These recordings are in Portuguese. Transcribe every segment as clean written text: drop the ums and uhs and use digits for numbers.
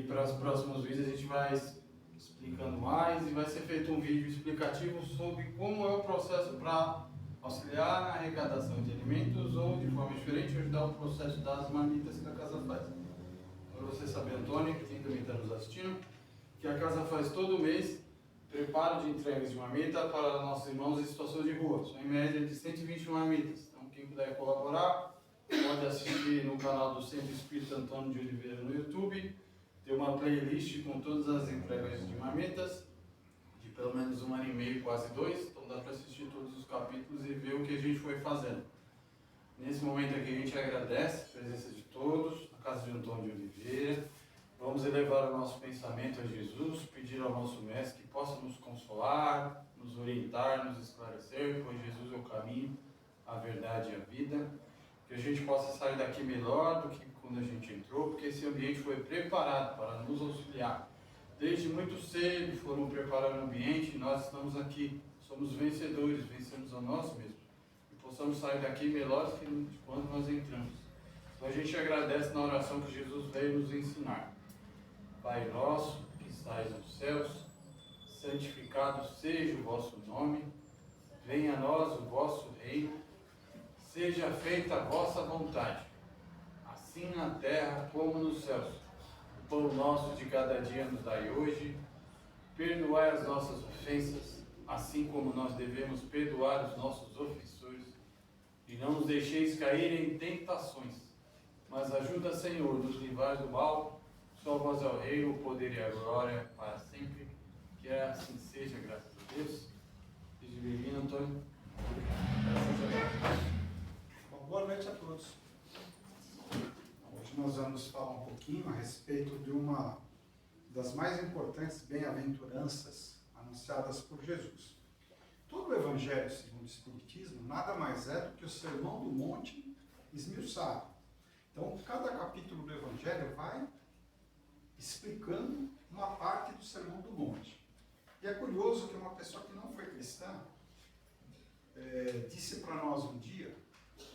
para os próximos vídeos a gente vai explicando mais e vai ser feito um vídeo explicativo sobre como é o processo para auxiliar na arrecadação de alimentos ou, de forma diferente, ajudar o processo das marmitas que a casa faz. Para você saber, Antônio, que também está nos assistindo, que a casa faz todo mês preparo de entregas de marmita para nossos irmãos em situações de rua. São em média de 120 marmitas. Então, quem puder colaborar, pode assistir no canal do Centro Espírita Antônio de Oliveira no YouTube. Tem uma playlist com todas as entregas de marmitas, de pelo menos 1 ano e meio, quase 2. Então dá para assistir todos os capítulos e ver o que a gente foi fazendo. Nesse momento aqui a gente agradece a presença de todos, na casa de Antônio de Oliveira. Vamos elevar o nosso pensamento a Jesus, pedir ao nosso Mestre que possa nos consolar, nos orientar, nos esclarecer, pois Jesus é o caminho, a verdade e a vida. Que a gente possa sair daqui melhor do que quando a gente entrou, porque esse ambiente foi preparado para nos auxiliar. Desde muito cedo foram preparar o ambiente e nós estamos aqui. Somos vencedores, vencemos a nós mesmos. E possamos sair daqui melhores que quando nós entramos. Então a gente agradece na oração que Jesus veio nos ensinar. Pai nosso, que estais nos céus, santificado seja o vosso nome. Venha a nós o vosso reino. Seja feita a vossa vontade, assim na terra como nos céus. O pão nosso de cada dia nos dai hoje. Perdoai as nossas ofensas, assim como nós devemos perdoar os nossos ofensores. E não nos deixeis cair em tentações, mas ajuda, Senhor, nos livrai do mal. Só vós é o reino, o poder e a glória para sempre. Que assim seja, graças a Deus. Seja bem-vindo, Antônio. Graças a Deus. Boa noite a todos. Hoje nós vamos falar um pouquinho a respeito de uma das mais importantes bem-aventuranças anunciadas por Jesus. Todo o Evangelho segundo o Espiritismo nada mais é do que o Sermão do Monte esmiuçado. Então, cada capítulo do Evangelho vai explicando uma parte do Sermão do Monte. E é curioso que uma pessoa que não foi cristã disse para nós um dia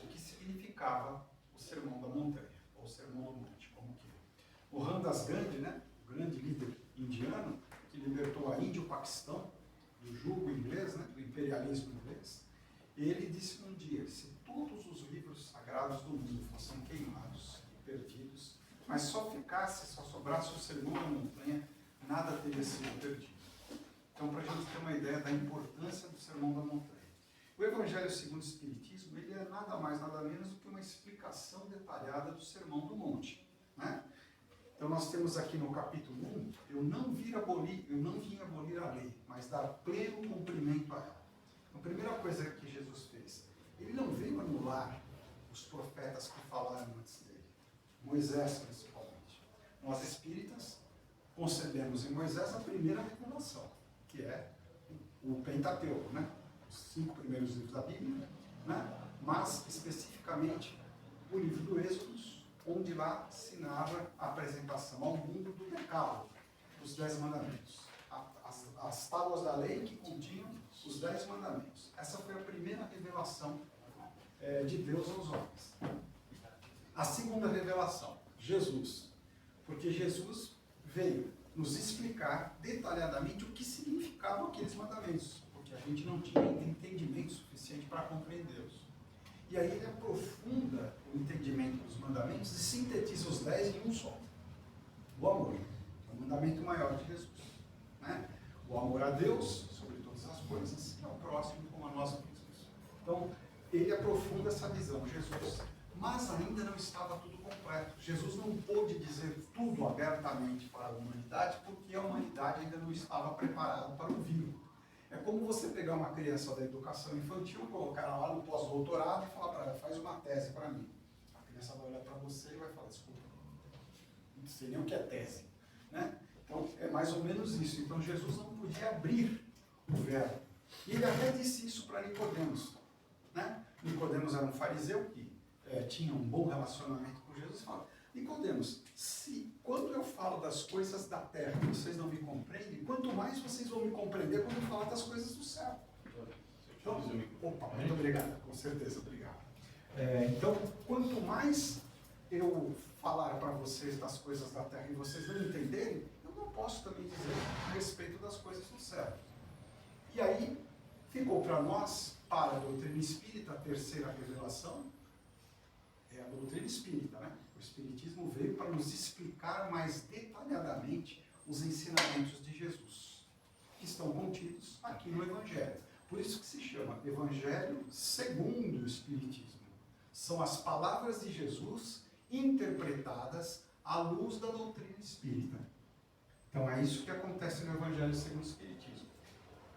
o que significava o Sermão da Montanha, ou o Sermão do Monte, como que é. O Ramdas Gandhi, né, o grande líder indiano, que libertou a Índia e o Paquistão do jugo inglês, né, do imperialismo inglês, ele disse um dia, se todos os livros sagrados do mundo fossem queimados e perdidos, mas só sobrasse o Sermão da Montanha, nada teria sido perdido. Então, para a gente ter uma ideia da importância do Sermão da Montanha. O Evangelho segundo o Espiritismo, ele é nada mais, nada menos do que uma explicação detalhada do Sermão do Monte, né? Então nós temos aqui no capítulo 1, eu não vim abolir a lei, mas dar pleno cumprimento a ela. Então, a primeira coisa que Jesus fez, ele não veio anular os profetas que falaram antes dele, Moisés principalmente. Nós espíritas concebemos em Moisés a primeira revelação, que é o Pentateuco, né? Os 5 primeiros livros da Bíblia, né? Mas especificamente o livro do Êxodo, onde lá se narra a apresentação ao mundo do Decálogo, dos 10 mandamentos. As tábuas da lei que continham os 10 mandamentos. Essa foi a primeira revelação de Deus aos homens. A segunda revelação, Jesus. Porque Jesus veio nos explicar detalhadamente o que significavam aqueles mandamentos. Porque a gente não tinha entendimento suficiente para compreendê-los. E aí ele aprofunda o entendimento dos mandamentos e sintetiza os 10 em um só. O amor, é o mandamento maior de Jesus, né? O amor a Deus sobre todas as coisas e ao próximo como a nós mesmos. Então, ele aprofunda essa visão, Jesus. Mas ainda não estava tudo completo. Jesus não pôde dizer tudo abertamente para a humanidade, porque a humanidade ainda não estava preparada para ouvi-lo. É como você pegar uma criança da educação infantil, colocar ela lá no pós-doutorado e falar para ela, faz uma tese para mim. A criança vai olhar para você e vai falar, desculpa, não sei nem o que é tese, né? Então, é mais ou menos isso. Então, Jesus não podia abrir o verbo. E ele até disse isso para Nicodemos, né? Nicodemos era um fariseu que tinha um bom relacionamento com Jesus e fala, Nicodemos, se quando eu falo das coisas da terra vocês não me compreendem, quanto mais vocês vão me compreender quando eu falar das coisas do céu. Então, opa, muito obrigado, com certeza, obrigado. Então, quanto mais eu falar para vocês das coisas da terra e vocês não entenderem, posso também dizer a respeito das coisas do céu. E aí, ficou para nós, para a doutrina espírita, a terceira revelação, é a doutrina espírita, né? O Espiritismo veio para nos explicar mais detalhadamente os ensinamentos de Jesus, que estão contidos aqui no Evangelho. Por isso que se chama Evangelho segundo o Espiritismo. São as palavras de Jesus interpretadas à luz da doutrina espírita. Então é isso que acontece no Evangelho segundo o Espiritismo.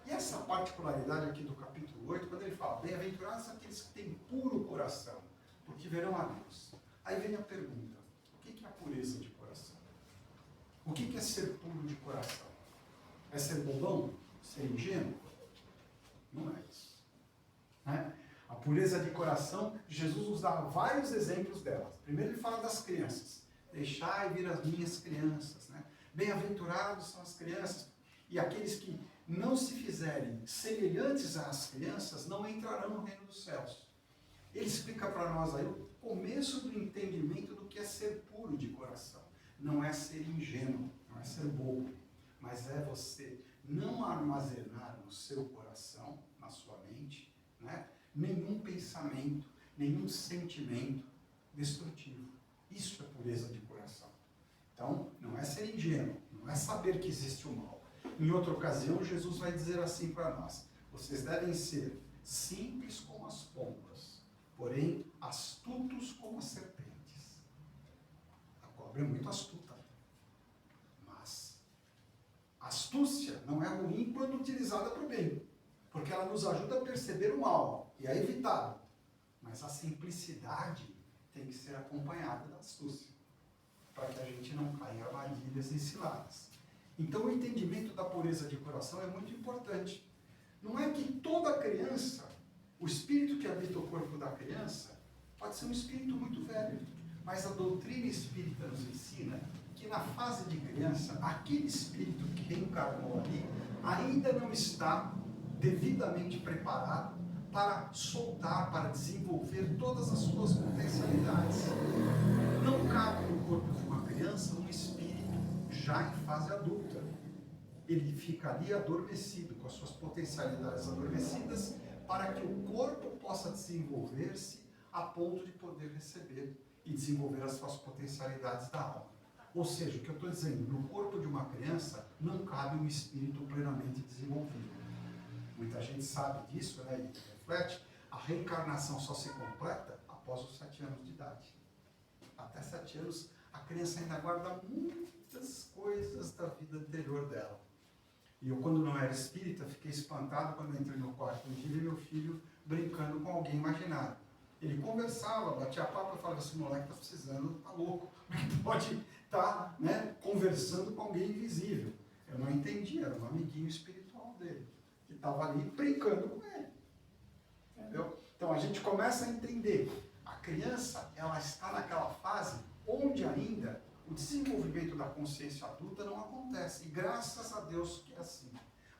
E essa particularidade aqui do capítulo 8, quando ele fala, bem-aventurados aqueles que têm puro coração, porque verão a Deus. Aí vem a pergunta, o que é a pureza de coração? O que é ser puro de coração? É ser bobão? Ser ingênuo? Não é isso. Né? A pureza de coração, Jesus nos dá vários exemplos delas. Primeiro ele fala das crianças. Deixai vir as minhas crianças. Né? Bem-aventurados são as crianças. E aqueles que não se fizerem semelhantes às crianças não entrarão no reino dos céus. Ele explica para nós aí o começo do entendimento do que é ser puro de coração. Não é ser ingênuo, não é ser bobo, mas é você não armazenar no seu coração, na sua mente, né, nenhum pensamento, nenhum sentimento destrutivo. Isso é pureza de coração. Então, não é ser ingênuo, não é saber que existe o mal. Em outra ocasião, Jesus vai dizer assim para nós, vocês devem ser simples como as pombas, porém astutos como as serpentes. A cobra é muito astuta, mas a astúcia não é ruim quando utilizada para o bem, porque ela nos ajuda a perceber o mal e a evitá-lo. Mas a simplicidade tem que ser acompanhada da astúcia, para que a gente não caia em armadilhas e ciladas. Então o entendimento da pureza de coração é muito importante. Não é que toda criança, o espírito que habita o corpo da criança, pode ser um espírito muito velho, mas a doutrina espírita nos ensina que na fase de criança, aquele espírito que reencarnou ali ainda não está devidamente preparado para soltar, para desenvolver todas as suas potencialidades. Não cabe no corpo de uma criança um espírito já em fase adulta. Ele fica ali adormecido, com as suas potencialidades adormecidas, para que o corpo possa desenvolver-se a ponto de poder receber e desenvolver as suas potencialidades da alma. Ou seja, o que eu estou dizendo, no corpo de uma criança não cabe um espírito plenamente desenvolvido. Muita gente sabe disso, né, e reflete. A reencarnação só se completa após os 7 anos de idade. Até 7 anos, a criança ainda guarda muitas coisas da vida anterior dela. E eu, quando não era espírita, fiquei espantado quando entrei no quarto um dia e meu filho brincando com alguém imaginário. Ele conversava, batia papo e falava, esse moleque está precisando, está louco. Como é que pode estar, né, conversando com alguém invisível? Eu não entendi, era um amiguinho espiritual dele, que estava ali brincando com ele. Entendeu? Então a gente começa a entender. A criança, ela está naquela fase onde ainda o desenvolvimento da consciência adulta não acontece. E graças a Deus que é assim.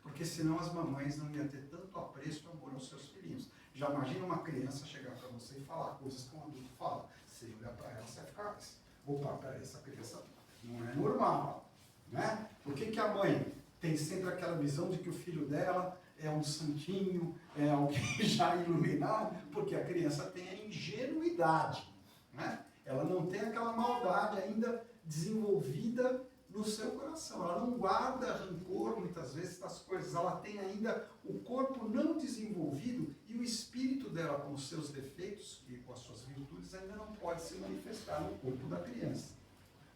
Porque senão as mamães não iam ter tanto apreço e amor aos seus filhinhos. Já imagina uma criança chegar para você e falar coisas que um adulto fala. Você olhar para ela, você vai ficar, opa, peraí, essa criança não é normal. Né? Por que a mãe tem sempre aquela visão de que o filho dela é um santinho, é alguém já iluminado? Porque a criança tem a ingenuidade. Né? Ela não tem aquela maldade ainda desenvolvida no seu coração. Ela não guarda rancor, muitas vezes, das coisas. Ela tem ainda o corpo não desenvolvido e o espírito dela, com os seus defeitos e com as suas virtudes, ainda não pode se manifestar no corpo da criança.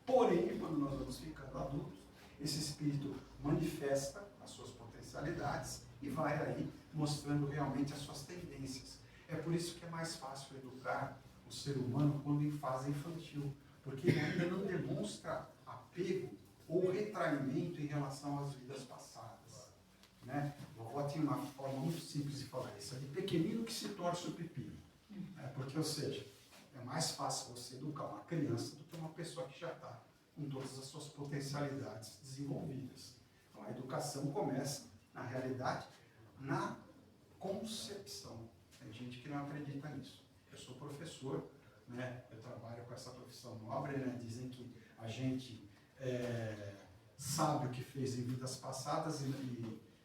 Porém, quando nós vamos ficando adultos, esse espírito manifesta as suas potencialidades e vai aí mostrando realmente as suas tendências. É por isso que é mais fácil educar o ser humano quando em fase infantil, porque ele ainda não demonstra apego ou retraimento em relação às vidas passadas. Né? A vovó tinha uma forma muito simples de falar isso, é de pequenino que se torce o pepino. Porque, ou seja, é mais fácil você educar uma criança do que uma pessoa que já está com todas as suas potencialidades desenvolvidas. Então, a educação começa, na realidade, na concepção. Tem gente que não acredita nisso. Eu sou professor, né? Eu trabalho com essa profissão nobre, né? Dizem que a gente sabe o que fez em vidas passadas e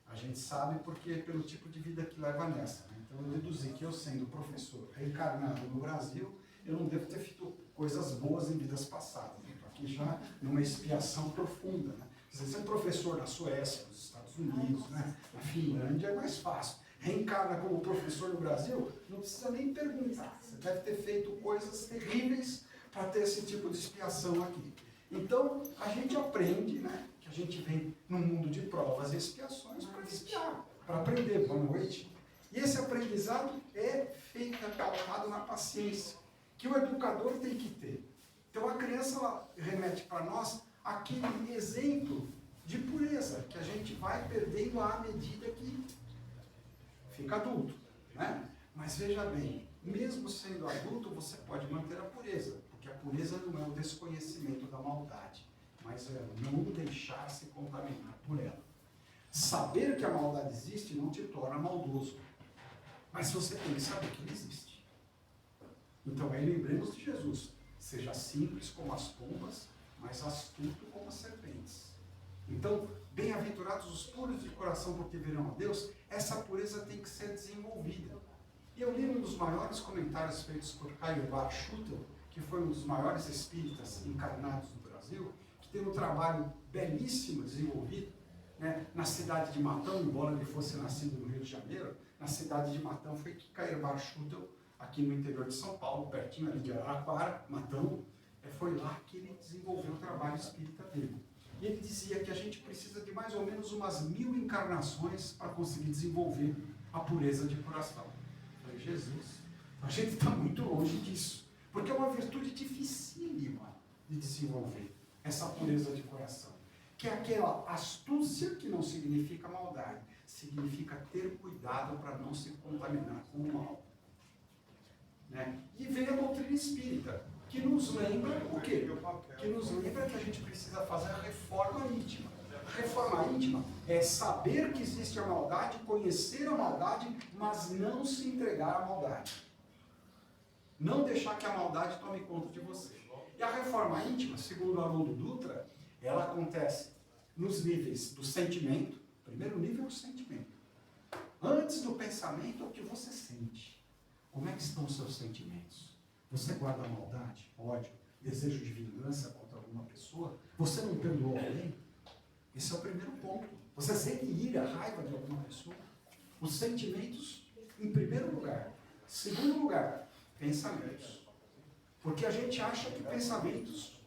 a gente sabe porque pelo tipo de vida que leva nessa. Né? Então eu deduzi que eu, sendo professor reencarnado no Brasil, eu não devo ter feito coisas boas em vidas passadas. Estou aqui já numa expiação profunda. Né? Você ser professor na Suécia, nos Estados Unidos, né? Na Finlândia é mais fácil. Reencarna como professor no Brasil, não precisa nem perguntar. Você deve ter feito coisas terríveis para ter esse tipo de expiação aqui. Então, a gente aprende, né, que a gente vem num mundo de provas e expiações para expiar, para aprender. Boa noite. E esse aprendizado é feito, calcado na paciência, que o educador tem que ter. Então, a criança ela remete para nós aquele exemplo de pureza que a gente vai perdendo à medida que fica adulto, né? Mas veja bem, mesmo sendo adulto, você pode manter a pureza, porque a pureza não é o desconhecimento da maldade, mas é não deixar-se contaminar por ela. Saber que a maldade existe não te torna maldoso, mas você tem que saber que ela existe. Então aí lembremos de Jesus, seja simples como as pombas, mas astuto como as serpentes. Então, bem-aventurados os puros de coração, porque verão a Deus. Essa pureza tem que ser desenvolvida. E eu li um dos maiores comentários feitos por Caio Schutel, que foi um dos maiores espíritas encarnados no Brasil, que tem um trabalho belíssimo desenvolvido, né, na cidade de Matão, embora ele fosse nascido no Rio de Janeiro. Na cidade de Matão foi que Caio Schutel, aqui no interior de São Paulo, pertinho ali de Araraquara, Matão, foi lá que ele desenvolveu o trabalho espírita dele. E ele dizia que a gente precisa de mais ou menos umas 1000 encarnações para conseguir desenvolver a pureza de coração. Eu falei, Jesus, a gente está muito longe disso, porque é uma virtude dificílima de desenvolver, essa pureza de coração, que é aquela astúcia que não significa maldade, significa ter cuidado para não se contaminar com o mal. Né? E vem a doutrina espírita, que nos lembra o quê? Que nos lembra que a gente precisa fazer a reforma íntima. A reforma íntima é saber que existe a maldade, conhecer a maldade, mas não se entregar à maldade. Não deixar que a maldade tome conta de você. E a reforma íntima, segundo Haroldo Dutra, ela acontece nos níveis do sentimento. Primeiro nível é o sentimento. Antes do pensamento é o que você sente. Como é que estão os seus sentimentos? Você guarda maldade, ódio, desejo de vingança contra alguma pessoa? Você não perdoou alguém? Esse é o primeiro ponto. Você sente ira, raiva de alguma pessoa? Os sentimentos, em primeiro lugar. Segundo lugar, pensamentos. Porque a gente acha que pensamentos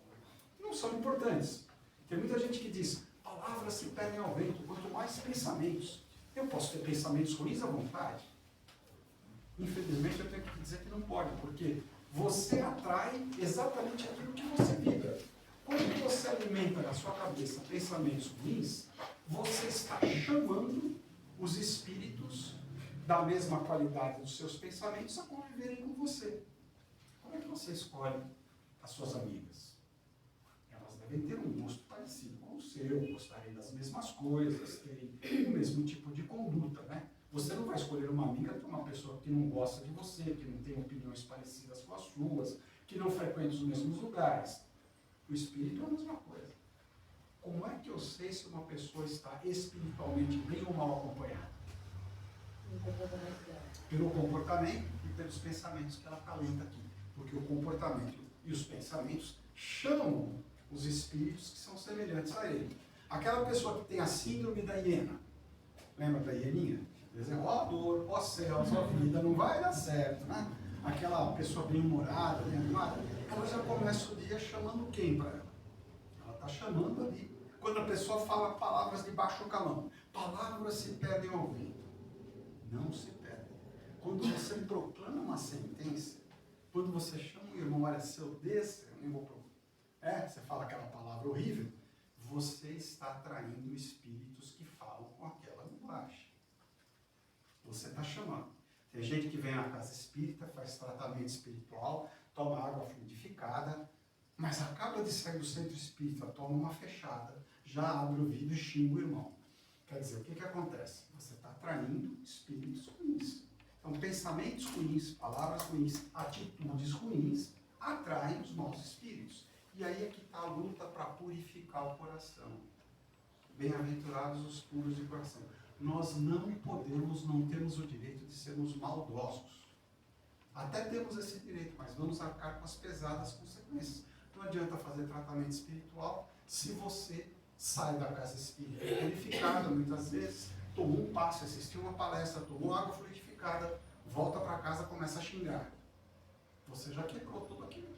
não são importantes. Tem muita gente que diz, palavras se perdem ao vento, quanto mais pensamentos. Eu posso ter pensamentos ruins à vontade? Infelizmente eu tenho que dizer que não pode, porque você atrai exatamente aquilo que você vibra. Quando você alimenta na sua cabeça pensamentos ruins, você está chamando os espíritos da mesma qualidade dos seus pensamentos a conviverem com você. Como é que você escolhe as suas amigas? Elas devem ter um gosto parecido com o seu, gostarem das mesmas coisas, terem o mesmo tipo de conduta, né? Você não vai escolher uma amiga que é uma pessoa que não gosta de você, que não tem opiniões parecidas com as suas, que não frequenta os mesmos lugares. O espírito é a mesma coisa. Como é que eu sei se uma pessoa está espiritualmente bem ou mal acompanhada? Pelo comportamento e pelos pensamentos que ela acalenta aqui. Porque o comportamento e os pensamentos chamam os espíritos que são semelhantes a ele. Aquela pessoa que tem a síndrome da hiena, lembra da hieninha? Dizendo, ó dor, ó céus, ó vida, não vai dar certo, né? Aquela pessoa bem-humorada, bem animada, ela já começa o dia chamando quem para ela? Ela está chamando ali. Quando a pessoa fala palavras de baixo calão, palavras se perdem ao vento. Não se perdem. Quando você proclama uma sentença, quando você chama o irmão, olha, se eu descer, eu nem vou procurar. Você fala aquela palavra horrível, você está atraindo espíritos que falam com aquela linguagem. Você está chamando. Tem gente que vem à casa espírita, faz tratamento espiritual, toma água fluidificada, mas acaba de sair do centro espírita, toma uma fechada, já abre o vidro e xinga o irmão. Quer dizer, o que acontece? Você está atraindo espíritos ruins. Então, pensamentos ruins, palavras ruins, atitudes ruins, atraem os maus espíritos. E aí é que está a luta para purificar o coração. Bem-aventurados os puros de coração. Nós não temos o direito de sermos maldosos. Até temos esse direito, mas vamos arcar com as pesadas consequências. Não adianta fazer tratamento espiritual se você sai da casa espírita purificada, muitas vezes, tomou um passe, assistiu uma palestra, tomou água fluidificada, volta para casa e começa a xingar. Você já quebrou tudo aquilo.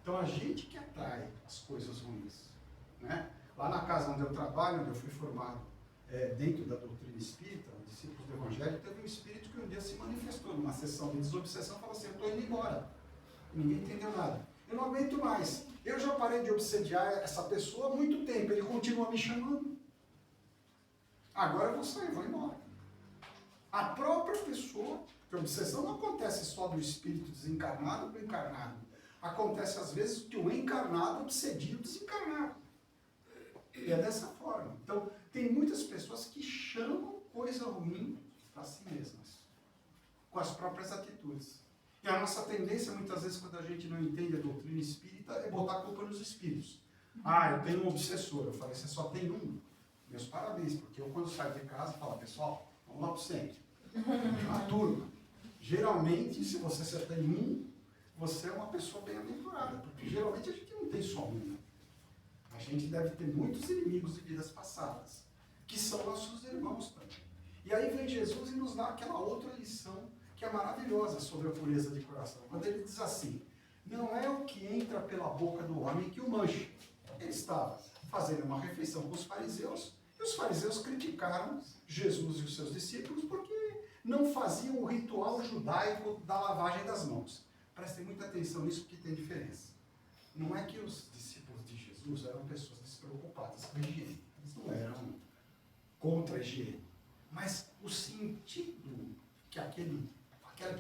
Então a gente que atrai as coisas ruins. Né? Lá na casa onde eu trabalho, onde eu fui formado dentro da doutrina espírita, discípulos do Evangelho, teve um espírito que um dia se manifestou numa sessão de desobsessão e falou assim: eu estou indo embora. E ninguém entendeu nada. Eu não aguento mais. Eu já parei de obsediar essa pessoa há muito tempo. Ele continua me chamando. Agora eu vou sair, vou embora. A própria pessoa, porque a obsessão não acontece só do espírito desencarnado para o encarnado. Acontece às vezes que o encarnado obsedia o desencarnado. E é dessa forma. Então, tem muitas pessoas que chamam coisa ruim para si mesmas, com as próprias atitudes. E a nossa tendência, muitas vezes, quando a gente não entende a doutrina espírita, é botar a culpa nos espíritos. Ah, eu tenho um obsessor. Eu falei, você só tem um? Meus parabéns, porque eu, quando saio de casa, falo, pessoal, vamos lá para o centro. A turma. Geralmente, se você só tem um, você é uma pessoa bem-aventurada, porque geralmente a gente não tem só um. Né? A gente deve ter muitos inimigos de vidas passadas, que são nossos irmãos também. E aí vem Jesus e nos dá aquela outra lição que é maravilhosa sobre a pureza de coração. Quando ele diz assim: não é o que entra pela boca do homem que o mancha. Ele estava fazendo uma refeição com os fariseus, e os fariseus criticaram Jesus e os seus discípulos porque não faziam o ritual judaico da lavagem das mãos. Prestem muita atenção nisso, porque tem diferença. Não é que os discípulos de Jesus eram pessoas despreocupadas com a higiene. Eles não eram contra a higiene. Mas o sentido que aquele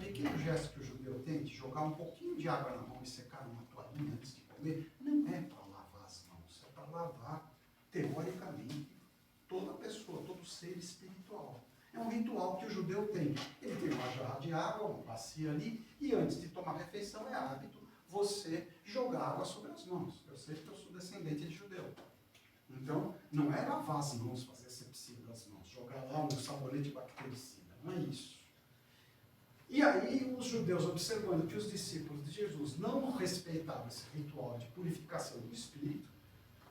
pequeno gesto que o judeu tem de jogar um pouquinho de água na mão e secar uma toalhinha antes de comer, não é para lavar as mãos, é para lavar, teoricamente, toda pessoa, todo ser espiritual. É um ritual que o judeu tem. Ele tem uma jarra de água, uma bacia ali, e antes de tomar refeição é hábito você jogar água sobre as mãos. Eu sei que eu sou descendente de judeu. Então, não é lavar as mãos, fazer sepsia das mãos, jogar lá um sabonete bactericida, não é isso. E aí, os judeus, observando que os discípulos de Jesus não respeitavam esse ritual de purificação do espírito,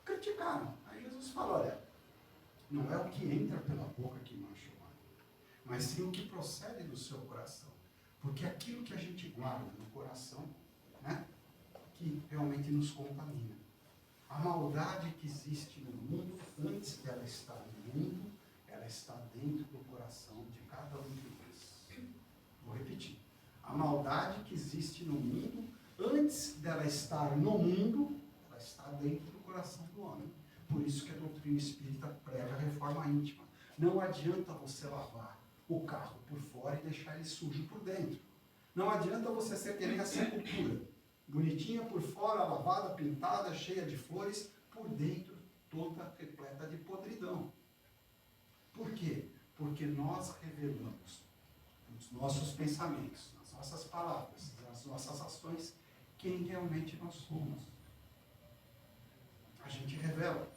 criticaram. Aí Jesus fala: olha, não é o que entra pela boca que mancha o homem, mas sim o que procede do seu coração. Porque aquilo que a gente guarda no coração, né, que realmente nos contamina. A maldade que existe no mundo, antes dela estar no mundo, ela está dentro do coração de cada um de nós. Vou repetir. A maldade que existe no mundo, antes dela estar no mundo, ela está dentro do coração do homem. Por isso que a doutrina espírita prega a reforma íntima. Não adianta você lavar o carro por fora e deixar ele sujo por dentro. Não adianta você ser que nem a sepultura. Bonitinha por fora, lavada, pintada, cheia de flores, por dentro toda repleta de podridão. Por quê? Porque nós revelamos nos nossos pensamentos, nas nossas palavras, nas nossas ações, quem realmente nós somos. A gente revela.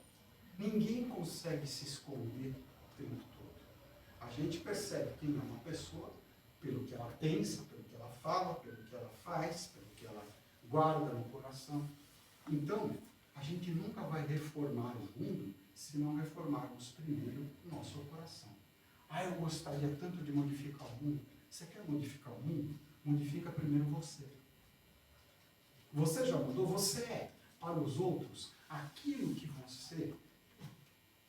Ninguém consegue se esconder o tempo todo. A gente percebe quem é uma pessoa pelo que ela pensa, pelo que ela fala, pelo que ela faz, pelo que ela guarda no coração. Então, a gente nunca vai reformar o mundo se não reformarmos primeiro o nosso coração. Ah, eu gostaria tanto de modificar o mundo. Você quer modificar o mundo? Modifica primeiro você. Você já mudou? Você é para os outros aquilo que você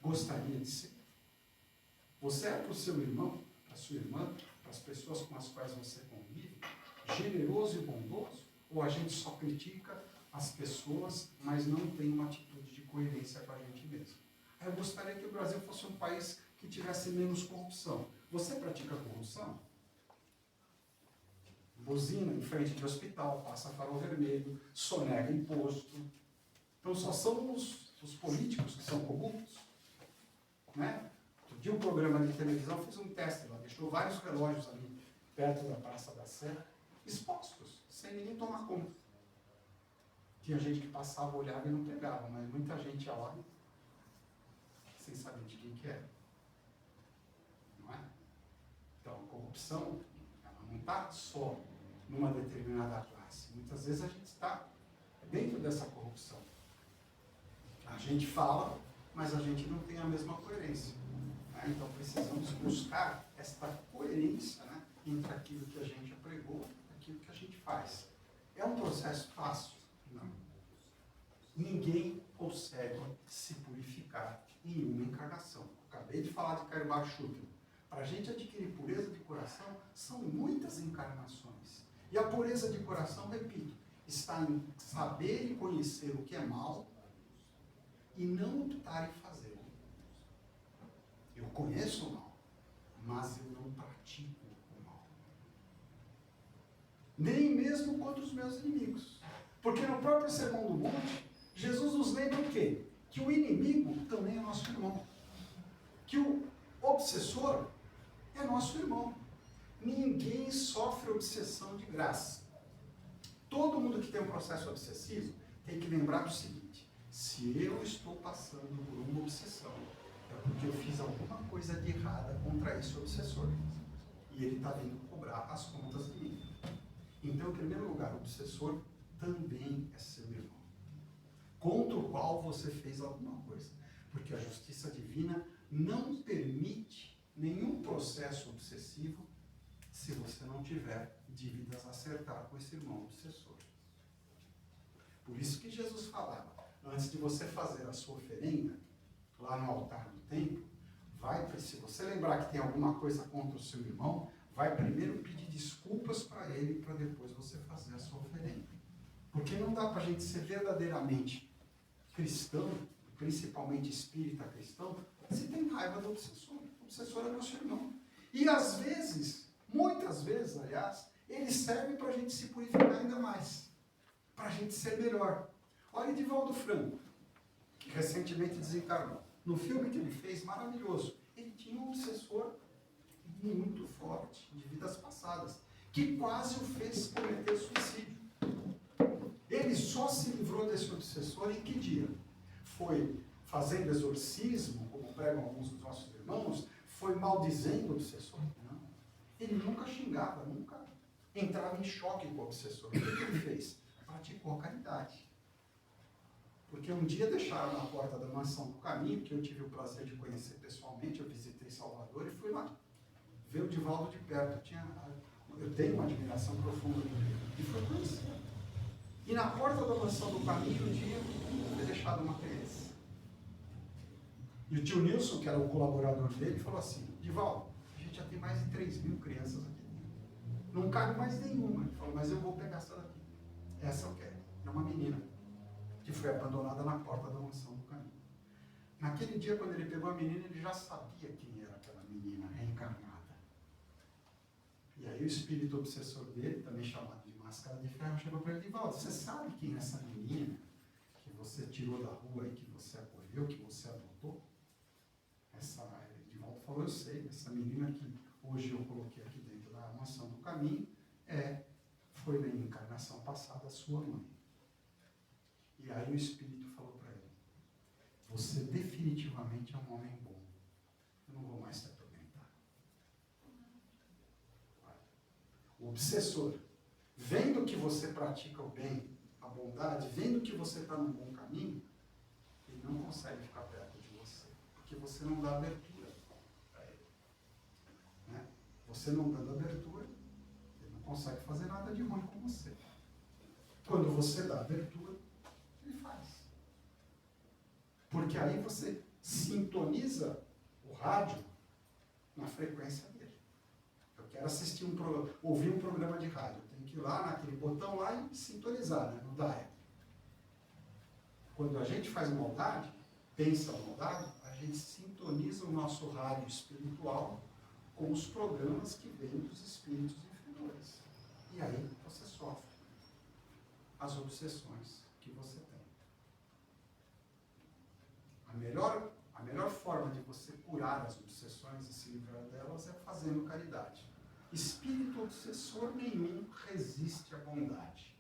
gostaria de ser. Você é para o seu irmão, para a sua irmã, para as pessoas com as quais você convive, generoso e bondoso? Ou a gente só critica as pessoas, mas não tem uma atitude de coerência com a gente mesmo? Eu gostaria que o Brasil fosse um país que tivesse menos corrupção. Você pratica corrupção? Buzina em frente de hospital, passa farol vermelho, sonega imposto. Então só são os políticos que são corruptos. Né? Outro dia um programa de televisão fez um teste lá, deixou vários relógios ali perto da Praça da Sé, expostos, sem ninguém tomar conta. Tinha gente que passava, olhava e não pegava, mas muita gente ia lá. sem saber de quem que é. Não é? Então, a corrupção, ela não está só numa determinada classe. Muitas vezes a gente está dentro dessa corrupção. A gente fala, mas a gente não tem a mesma coerência. Né? Então, precisamos buscar esta coerência, né, entre aquilo que a gente apregou e aquilo que a gente faz. É um processo fácil? Não. Ninguém consegue se purificar em uma encarnação. Acabei de falar de Cairo Schutter. Para a gente adquirir pureza de coração, são muitas encarnações. E a pureza de coração, repito, está em saber e conhecer o que é mal e não optar em fazê-lo. Eu conheço o mal, mas eu não pratico o mal. Nem mesmo contra os meus inimigos. Porque no próprio Sermão do Monte, Jesus nos lembra o quê? Que o inimigo também é nosso irmão. Que o obsessor é nosso irmão. Ninguém sofre obsessão de graça. Todo mundo que tem um processo obsessivo tem que lembrar do seguinte: se eu estou passando por uma obsessão, é porque eu fiz alguma coisa de errada contra esse obsessor. E ele está vindo cobrar as contas de mim. Então, em primeiro lugar, o obsessor também é seu irmão, contra o qual você fez alguma coisa. Porque a justiça divina não permite nenhum processo obsessivo se você não tiver dívidas a acertar com esse irmão obsessor. Por isso que Jesus falava, antes de você fazer a sua oferenda, lá no altar do templo, se você lembrar que tem alguma coisa contra o seu irmão, vai primeiro pedir desculpas para ele, para depois você fazer a sua oferenda. Porque não dá para a gente ser verdadeiramente cristão, principalmente espírita cristão, se tem raiva do obsessor. O obsessor é nosso irmão. E às vezes, muitas vezes, aliás, ele serve para a gente se purificar ainda mais, para a gente ser melhor. Olha Edivaldo Franco, que recentemente desencarnou. No filme que ele fez, maravilhoso, ele tinha um obsessor muito forte, de vidas passadas, que quase o fez cometer suicídio. Ele só se livrou desse obsessor em que dia? Foi fazendo exorcismo, como pregam alguns dos nossos irmãos? Foi maldizendo o obsessor? Não. Ele nunca xingava, nunca entrava em choque com o obsessor. O que ele fez? Praticou a caridade. Porque um dia deixaram na porta da Mansão do Caminho, que eu tive o prazer de conhecer pessoalmente, eu visitei Salvador e fui lá ver o Divaldo de perto. Eu tenho uma admiração profunda por ele. E fui conhecer. E na porta da Mansão do Caminho, um dia, foi deixada uma criança. E o tio Nilson, que era o colaborador dele, falou assim: Divaldo, a gente já tem mais de 3.000 crianças aqui. Não cabe mais nenhuma. Ele falou: mas eu vou pegar essa daqui. Essa eu quero. É uma menina que foi abandonada na porta da Mansão do Caminho. Naquele dia, quando ele pegou a menina, ele já sabia quem era aquela menina reencarnada. E aí o espírito obsessor dele, também chamado de Máscara de Ferro, chegou para ele: Divaldo, você sabe quem é essa menina que você tirou da rua e que você acolheu, que você adotou? Divaldo falou: eu sei, essa menina que hoje eu coloquei aqui dentro da Mansão do Caminho foi na encarnação passada a sua mãe. E aí o espírito falou para ele: você definitivamente é um homem bom. Eu não vou mais te atormentar. O obsessor, vendo que você pratica o bem, a bondade, vendo que você está num bom caminho, ele não consegue ficar perto de você, porque você não dá abertura para ele. Né? Você não dando abertura, ele não consegue fazer nada de ruim com você. Quando você dá abertura, ele faz. Porque aí você sintoniza o rádio na frequência dele. Eu quero ouvir um programa de rádio. Eu tenho que ir lá naquele botão lá e sintonizar, né, no dial. Quando a gente faz maldade, pensa maldade, a gente sintoniza o nosso rádio espiritual com os programas que vêm dos espíritos inferiores. E aí você sofre as obsessões que você tem. A melhor forma de você curar as obsessões e se livrar delas é fazendo caridade. Espírito obsessor nenhum resiste à bondade.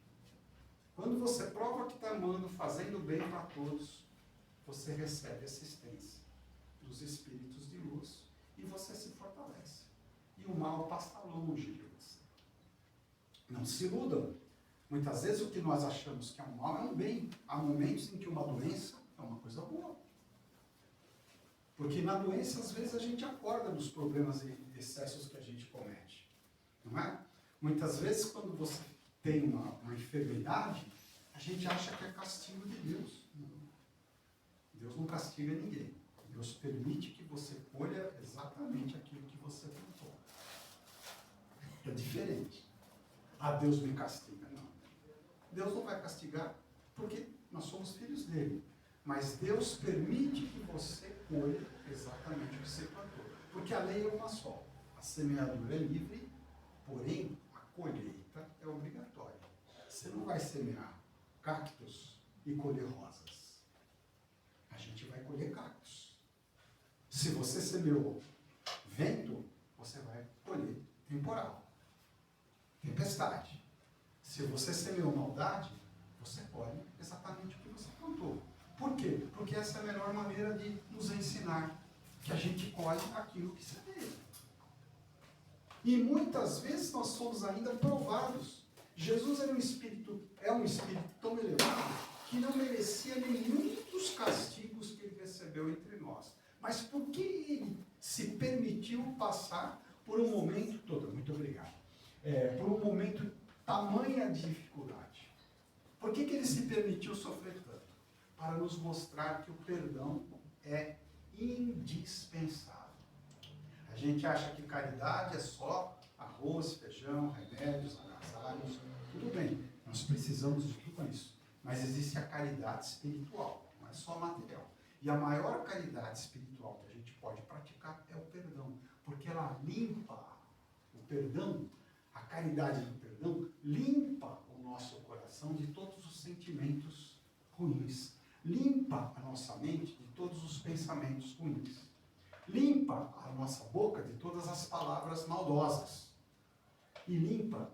Quando você prova que está amando, fazendo bem para todos, você recebe assistência. dos espíritos de luz e você se fortalece. E o mal passa longe de você. Não se iludam. Muitas vezes o que nós achamos que é um mal é um bem. Há momentos em que uma doença é uma coisa boa. Porque na doença, às vezes, a gente acorda dos problemas e excessos que a gente comete. Não é? Muitas vezes, quando você tem uma enfermidade, a gente acha que é castigo de Deus. Não. Deus não castiga ninguém. Deus permite que você colha exatamente aquilo que você plantou. É diferente. Ah, Deus me castiga. Não. Deus não vai castigar porque nós somos filhos dele. Mas Deus permite que você colha exatamente o que você plantou. Porque a lei é uma só. A semeadura é livre, porém a colheita é obrigatória. Você não vai semear cactos e colher rosas. A gente vai colher cactos. Se você semeou vento, você vai colher temporal. Tempestade. Se você semeou maldade, você colhe exatamente o que você plantou. Por quê? Porque essa é a melhor maneira de nos ensinar que a gente colhe aquilo que semeia. E muitas vezes nós somos ainda provados. Jesus é um espírito tão elevado que não merecia nenhum dos castigos que ele recebeu entre nós. Mas por que ele se permitiu passar por um momento todo? Muito obrigado. Por um momento tamanha dificuldade. Por que ele se permitiu sofrer tanto? Para nos mostrar que o perdão é indispensável. A gente acha que caridade é só arroz, feijão, remédios, agasalhos. Tudo bem, nós precisamos de tudo isso. Mas existe a caridade espiritual, não é só material. E a maior caridade espiritual que a gente pode praticar é o perdão. Porque ela limpa o perdão, a caridade do perdão, limpa o nosso coração de todos os sentimentos ruins. Limpa a nossa mente de todos os pensamentos ruins. Limpa a nossa boca de todas as palavras maldosas. E limpa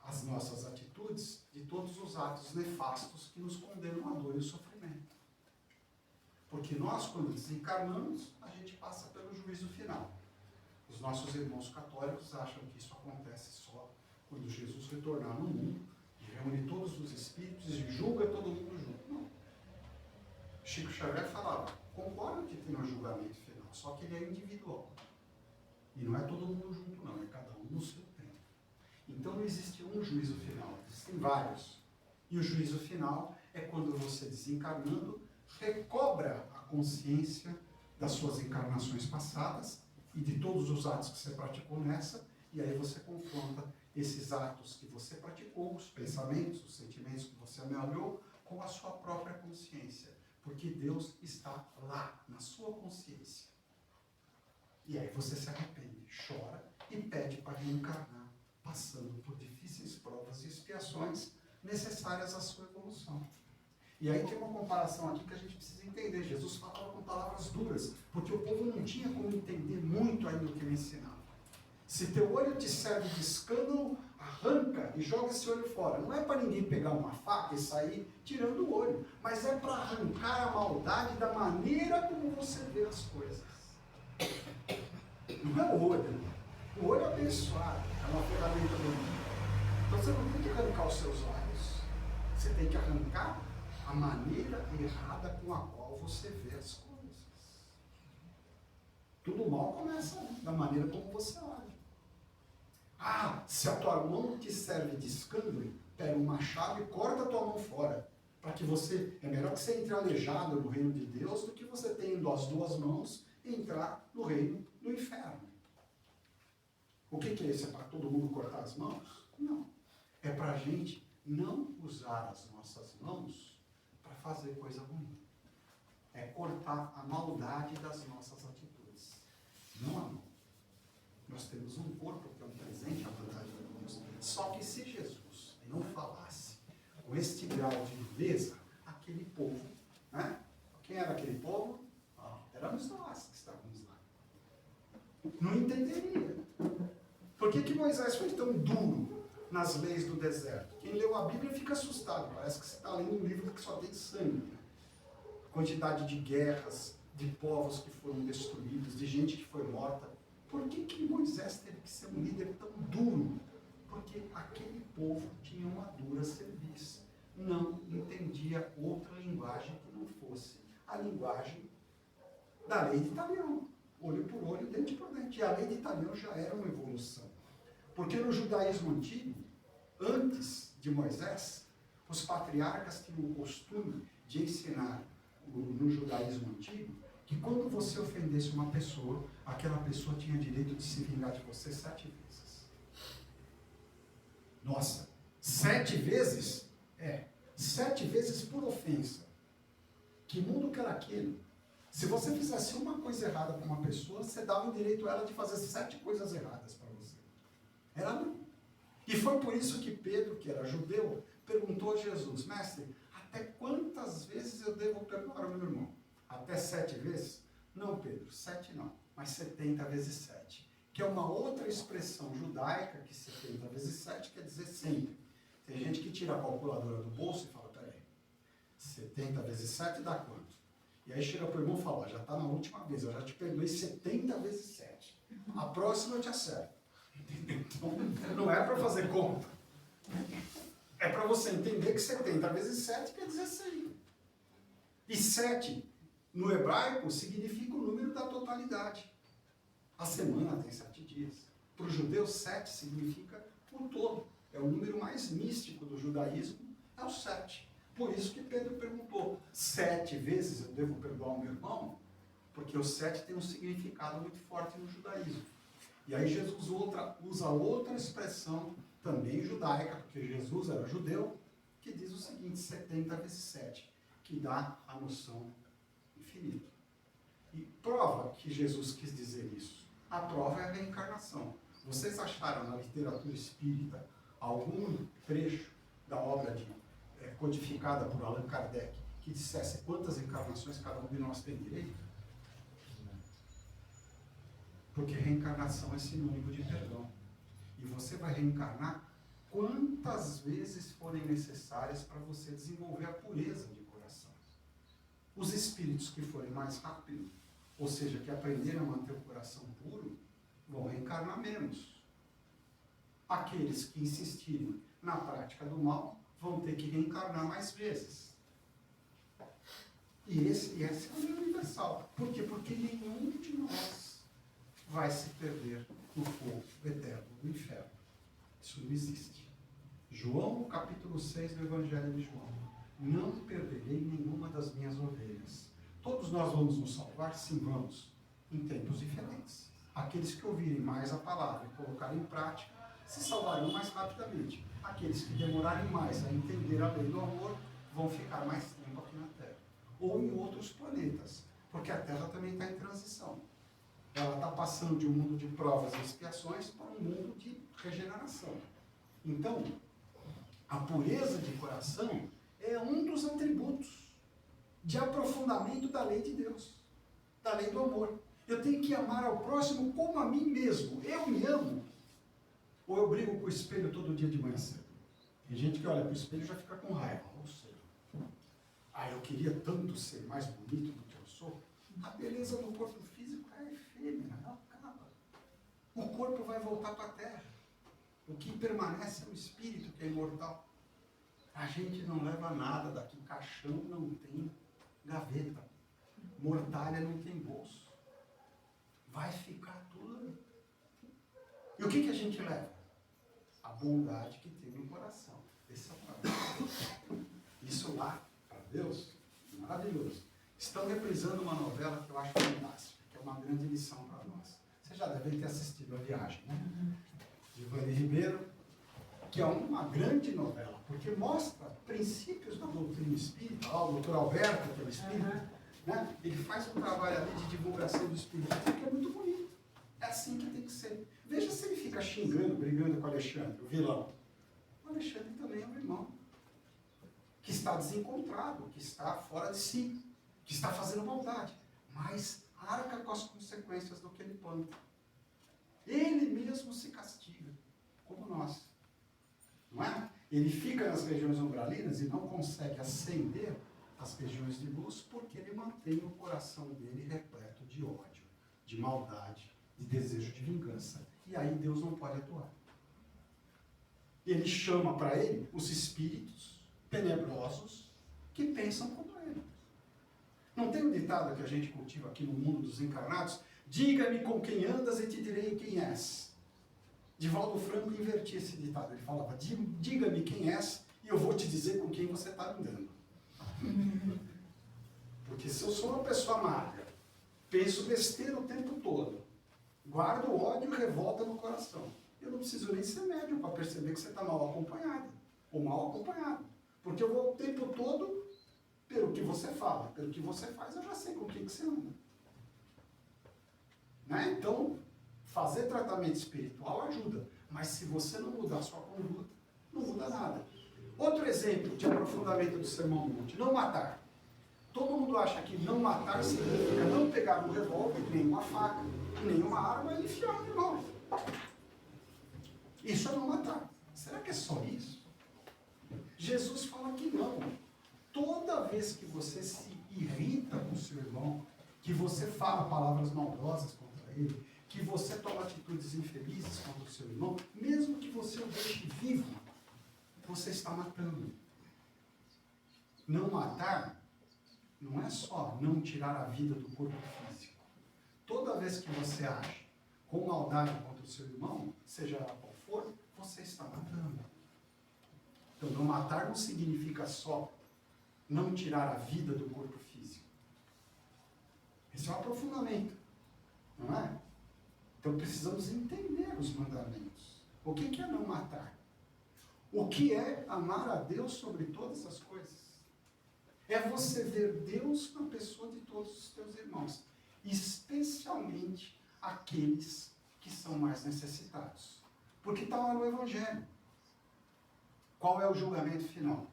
as nossas atitudes de todos os atos nefastos que nos condenam à dor e ao sofrimento. Porque nós, quando desencarnamos, a gente passa pelo juízo final. Os nossos irmãos católicos acham que isso acontece só quando Jesus retornar no mundo, e reúne todos os espíritos e julga todo mundo junto. Não. Chico Xavier falava, concordo que tem um julgamento final, só que ele é individual. E não é todo mundo junto não, é cada um no seu tempo. Então não existe um juízo final, existem vários. E o juízo final é quando você, desencarnando, recobra a consciência das suas encarnações passadas e de todos os atos que você praticou nessa, e aí você confronta esses atos que você praticou, os pensamentos, os sentimentos que você amealhou, com a sua própria consciência. Porque Deus está lá, na sua consciência. E aí você se arrepende, chora e pede para reencarnar, passando por difíceis provas e expiações necessárias à sua evolução. E aí tem uma comparação aqui que a gente precisa entender. Jesus falava com palavras duras, porque o povo não tinha como entender muito ainda o que ele ensinava. Se teu olho te serve de escândalo, arranca e joga esse olho fora. Não é para ninguém pegar uma faca e sair tirando o olho, mas é para arrancar a maldade da maneira como você vê as coisas. Não é o olho. O olho é abençoado, é uma ferramenta do mundo. Então você não tem que arrancar os seus olhos. Você tem que arrancar a maneira errada com a qual você vê as coisas. Tudo mal começa da maneira como você olha. Ah, se a tua mão te serve de escândalo, pega um machado e corta a tua mão fora. Para que você, é melhor que você entre aleijado no reino de Deus do que você tendo as duas mãos e entrar no reino do inferno. O que é isso? É para todo mundo cortar as mãos? Não. É para a gente não usar as nossas mãos para fazer coisa ruim. É cortar a maldade das nossas atitudes. Não a mão. Nós temos um corpo que é um presente à vontade de Deus. Só que se Jesus não falasse com este grau de beleza, aquele povo, né? Quem era aquele povo? Éramos nós que estávamos lá. Não entenderia. Por que Moisés foi tão duro nas leis do deserto? Quem leu a Bíblia fica assustado. Parece que você está lendo um livro que só tem sangue. Quantidade de guerras, de povos que foram destruídos, de gente que foi morta. Por que Moisés teve que ser um líder tão duro? Porque aquele povo tinha uma dura cerviz. Não entendia outra linguagem que não fosse a linguagem da lei de Italião. Olho por olho, dente por dente. E a lei de Italião já era uma evolução. Porque no judaísmo antigo, antes de Moisés, os patriarcas tinham o costume de ensinar no judaísmo antigo que quando você ofendesse uma pessoa, aquela pessoa tinha direito de se vingar de você 7 vezes. Nossa, 7 vezes? 7 vezes por ofensa. Que mundo que era aquele? Se você fizesse uma coisa errada com uma pessoa, você dava o direito a ela de fazer 7 coisas erradas para você. Era não. E foi por isso que Pedro, que era judeu, perguntou a Jesus: mestre, até quantas vezes eu devo perdoar o meu irmão? Até 7 vezes? Não, Pedro, 7 não, mas 70 vezes 7. Que é uma outra expressão judaica, que 70 vezes 7 quer dizer sempre. Tem gente que tira a calculadora do bolso e fala: peraí, 70 vezes 7 dá quanto? E aí chega para o irmão e fala: já está na última vez, eu já te perdoei 70 vezes 7. A próxima eu te acerto. Então, não é para fazer conta. É para você entender que 70 vezes 7 quer dizer 100. E 7, no hebraico, significa o número da totalidade. A semana tem 7 dias. Para os judeus, 7 significa o todo. É o número mais místico do judaísmo, é o 7. Por isso que Pedro perguntou: 7 vezes eu devo perdoar o meu irmão? Porque o 7 tem um significado muito forte no judaísmo. E aí Jesus usa outra expressão, também judaica, porque Jesus era judeu, que diz o seguinte: 70 vezes 7, que dá a noção infinita. E prova que Jesus quis dizer isso. A prova é a reencarnação. Vocês acharam na literatura espírita algum trecho da obra codificada por Allan Kardec que dissesse quantas encarnações cada um de nós tem direito? Porque reencarnação é sinônimo de perdão. E você vai reencarnar quantas vezes forem necessárias para você desenvolver a pureza de coração. Os espíritos que forem mais rápido, ou seja, que aprenderam a manter o coração puro, vão reencarnar menos. Aqueles que insistirem na prática do mal vão ter que reencarnar mais vezes. E esse é a lei universal. Por quê? Porque nenhum de nós vai se perder no fogo eterno do inferno. Isso não existe. João, capítulo 6 do Evangelho de João. Não perderei nenhuma das minhas ovelhas. Todos nós vamos nos salvar? Sim, vamos. Em tempos diferentes. Aqueles que ouvirem mais a palavra e colocarem em prática, se salvarão mais rapidamente. Aqueles que demorarem mais a entender a lei do amor, vão ficar mais tempo aqui na Terra. Ou em outros planetas. Porque a Terra também está em transição. Ela está passando de um mundo de provas e expiações para um mundo de regeneração. Então, a pureza de coração é um dos atributos de aprofundamento da lei de Deus, da lei do amor. Eu tenho que amar ao próximo como a mim mesmo. Eu me amo. Ou eu brigo com o espelho todo dia de manhã cedo. Tem gente que olha para o espelho e já fica com raiva. Ou seja, eu queria tanto ser mais bonito do que eu sou. A beleza do corpo físico é efêmera, ela acaba. O corpo vai voltar para a terra. O que permanece é o espírito, que é imortal. A gente não leva nada daqui. Caixão não tem gaveta. Mortalha não tem bolso. Vai ficar tudo ali. E o que a gente leva? A bondade que tem no coração. Esse é o trabalho. Isso lá, para Deus, maravilhoso. Estão reprisando uma novela que eu acho fantástica, que é uma grande lição para nós. Vocês já devem ter assistido A Viagem, né? De Vani Ribeiro, que é uma grande novela, porque mostra princípios da doutrina espírita. O doutor Alberto, que é o espírita, né? Ele faz um trabalho ali de divulgação do espiritismo que é muito bonito. É assim que tem que ser. Veja se ele fica xingando, brigando com o Alexandre, o vilão. O Alexandre também é um irmão que está desencontrado, que está fora de si, que está fazendo maldade, mas arca com as consequências do que ele planta. Ele mesmo se castiga, como nós. Não é? Ele fica nas regiões umbralinas e não consegue ascender as regiões de luz, porque ele mantém o coração dele repleto de ódio, de maldade, de desejo de vingança. E aí Deus não pode atuar. Ele chama para ele os espíritos tenebrosos que pensam como ele. Não tem um ditado que a gente cultiva aqui no mundo dos encarnados? Diga-me com quem andas e te direi quem és. Divaldo Franco invertia esse ditado. Ele falava, diga-me quem és e eu vou te dizer com quem você está andando. Porque se eu sou uma pessoa magra, penso besteira o tempo todo, guardo ódio e revolta no coração, eu não preciso nem ser médium para perceber que você está mal acompanhado, ou mal acompanhado. Porque eu vou o tempo todo, pelo que você fala, pelo que você faz, eu já sei com quem que você anda. Né? Então, fazer tratamento espiritual ajuda, mas se você não mudar a sua conduta, não muda nada. Outro exemplo de aprofundamento do Sermão do Monte, não matar. Todo mundo acha que não matar significa não pegar um revólver, nem uma faca, nem uma arma e enfiar no irmão. Isso é não matar. Será que é só isso? Jesus fala que não. Toda vez que você se irrita com o seu irmão, que você fala palavras maldosas contra ele, que você toma atitudes infelizes contra o seu irmão, mesmo que você o deixe vivo, você está matando. Não matar não é só não tirar a vida do corpo físico. Toda vez que você age com maldade contra o seu irmão, seja ela qual for, você está matando. Então, não matar não significa só não tirar a vida do corpo físico. Esse é um aprofundamento, não é? Então, precisamos entender os mandamentos. O que é não matar? O que é amar a Deus sobre todas as coisas? É você ver Deus na pessoa de todos os teus irmãos, especialmente aqueles que são mais necessitados. Porque está lá no Evangelho. Qual é o julgamento final?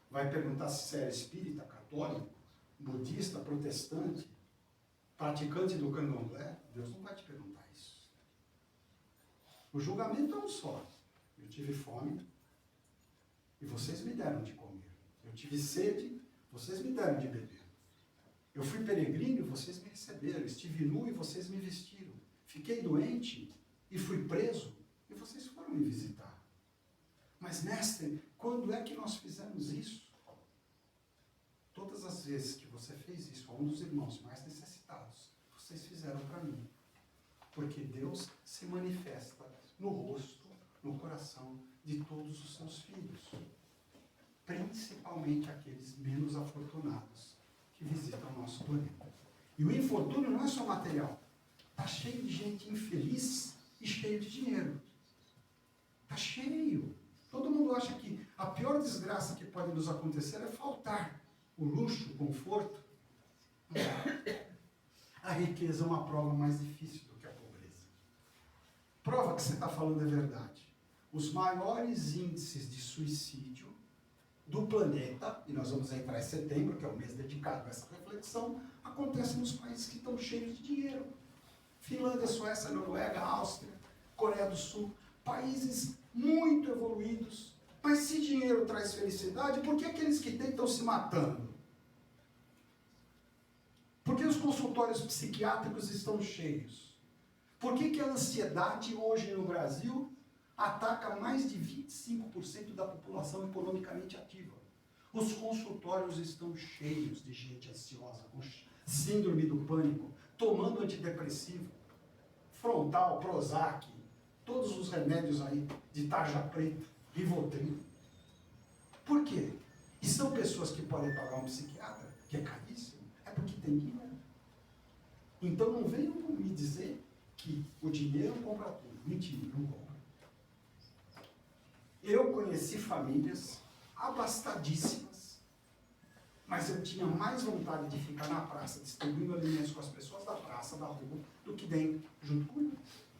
Vai perguntar se você é espírita, católico, budista, protestante, praticante do candomblé? Deus não vai te perguntar isso. O julgamento é um só. Eu tive fome e vocês me deram de comer. Eu tive sede, vocês me deram de beber. Eu fui peregrino e vocês me receberam. Estive nu e vocês me vestiram. Fiquei doente e fui preso e vocês foram me visitar. Mas, mestre, quando é que nós fizemos isso? Todas as vezes que você fez isso a um dos irmãos mais necessitados, vocês fizeram para mim. Porque Deus se manifesta no rosto, no coração de todos os seus filhos. Principalmente aqueles menos afortunados que visitam o nosso planeta. E o infortúnio não é só material. Está cheio de gente infeliz e cheio de dinheiro. Está cheio. Todo mundo acha que a pior desgraça que pode nos acontecer é faltar o luxo, o conforto. A riqueza é uma prova mais difícil do que a pobreza. Prova que você está falando é verdade. Os maiores índices de suicídio do planeta, e nós vamos entrar em setembro, que é o mês dedicado a essa reflexão, acontecem nos países que estão cheios de dinheiro. Finlândia, Suécia, Noruega, Áustria, Coreia do Sul, países muito evoluídos. Mas se dinheiro traz felicidade, por que aqueles que têm estão se matando? Por que os consultórios psiquiátricos estão cheios? Por que a ansiedade hoje no Brasil ataca mais de 25% da população economicamente ativa? Os consultórios estão cheios de gente ansiosa, com síndrome do pânico, tomando antidepressivo, Frontal, Prozac, todos os remédios aí de tarja preta, Rivotril. Por quê? E são pessoas que podem pagar um psiquiatra, que é caríssimo, é porque tem dinheiro. Então não venham me dizer que o dinheiro compra tudo. Mentira, não compra. Eu conheci famílias abastadíssimas, mas eu tinha mais vontade de ficar na praça distribuindo alimentos com as pessoas da praça, da rua, do que dentro, junto com eles.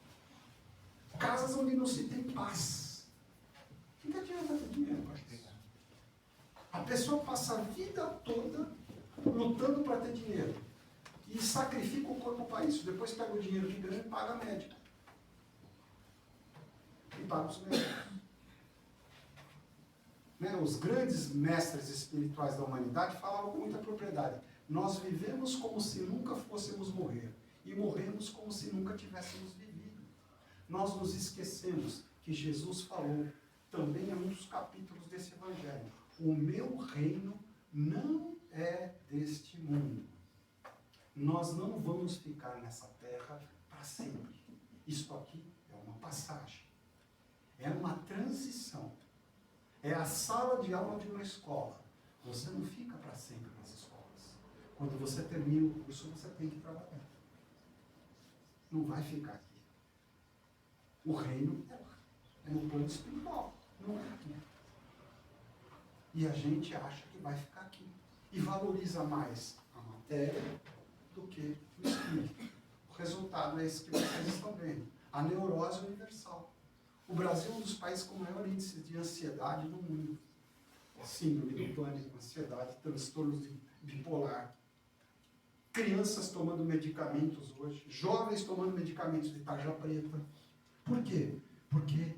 Casas onde não se tem paz. O que adianta ter dinheiro para isso? A pessoa passa a vida toda lutando para ter dinheiro e sacrifica o corpo para isso. Depois pega o dinheiro de grana e paga a médica. E paga os médicos. né, os grandes mestres espirituais da humanidade falavam com muita propriedade. Nós vivemos como se nunca fôssemos morrer e morremos como se nunca tivéssemos vivido. Nós nos esquecemos que Jesus falou também em um dos capítulos desse evangelho: o meu reino não é deste mundo. Nós não vamos ficar nessa terra para sempre. Isso aqui é uma passagem. É uma transição. É a sala de aula de uma escola. Você não fica para sempre nas escolas. Quando você termina o curso, você tem que trabalhar. Não vai ficar aqui. O reino é no plano espiritual, não é aqui. E a gente acha que vai ficar aqui. E valoriza mais a matéria do que o espírito. O resultado é esse que vocês estão vendo. A neurose universal. O Brasil é um dos países com maior índice de ansiedade no mundo. Síndrome do pânico, ansiedade, transtornos bipolar. Crianças tomando medicamentos hoje, jovens tomando medicamentos de tarja preta. Por quê? Porque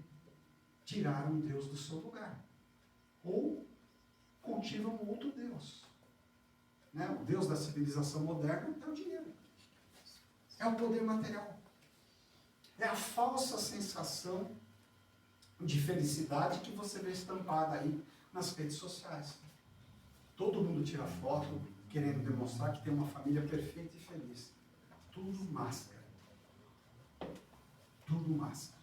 tiraram Deus do seu lugar. Ou cultivam outro Deus. Né? O Deus da civilização moderna é o dinheiro. É o poder material. É a falsa sensação de felicidade que você vê estampada aí nas redes sociais. Todo mundo tira foto querendo demonstrar que tem uma família perfeita e feliz. Tudo máscara. Tudo máscara.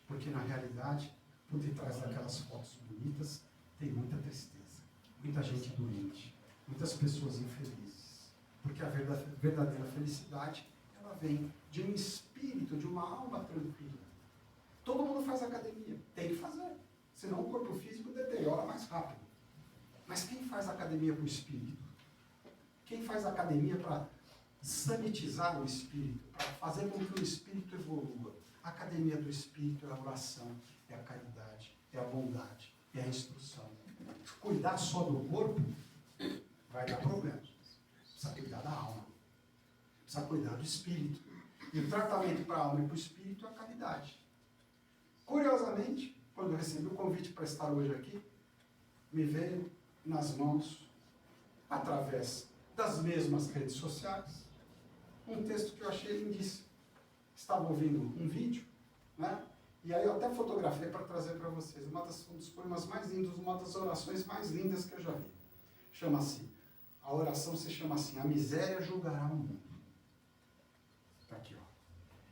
Porque na realidade, por detrás daquelas fotos bonitas, tem muita tristeza, muita gente doente, muitas pessoas infelizes. Porque a verdadeira felicidade, ela vem de um espírito, de uma alma tranquila. Todo mundo faz academia, tem que fazer, senão o corpo físico deteriora mais rápido. Mas quem faz academia para o espírito? Quem faz academia para sanitizar o espírito, para fazer com que o espírito evolua? A academia do espírito é a oração, é a caridade, é a bondade, é a instrução. Cuidar só do corpo vai dar problema. Precisa cuidar da alma. Precisa cuidar do espírito. E o tratamento para a alma e para o espírito é a caridade. Curiosamente, quando eu recebi o convite para estar hoje aqui, me veio nas mãos, através das mesmas redes sociais, um texto que eu achei lindíssimo. Estava ouvindo um vídeo, né? E aí eu até fotografei para trazer para vocês. Um dos poemas mais lindos, uma das orações mais lindas que eu já vi. Chama-se, a oração se chama assim: a miséria julgará o mundo. Está aqui, ó.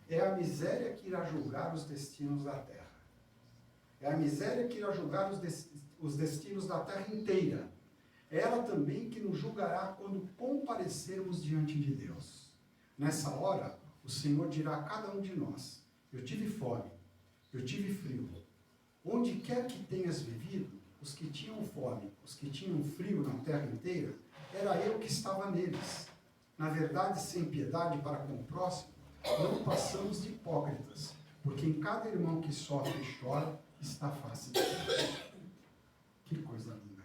É a miséria que irá julgar os destinos da terra. É a miséria que irá julgar os destinos da terra inteira. É ela também que nos julgará quando comparecermos diante de Deus. Nessa hora, o Senhor dirá a cada um de nós: eu tive fome, eu tive frio. Onde quer que tenhas vivido, os que tinham fome, os que tinham frio na terra inteira, era eu que estava neles. Na verdade, sem piedade para com o próximo, não passamos de hipócritas, porque em cada irmão que sofre e chora, está a face de Deus. Que coisa linda.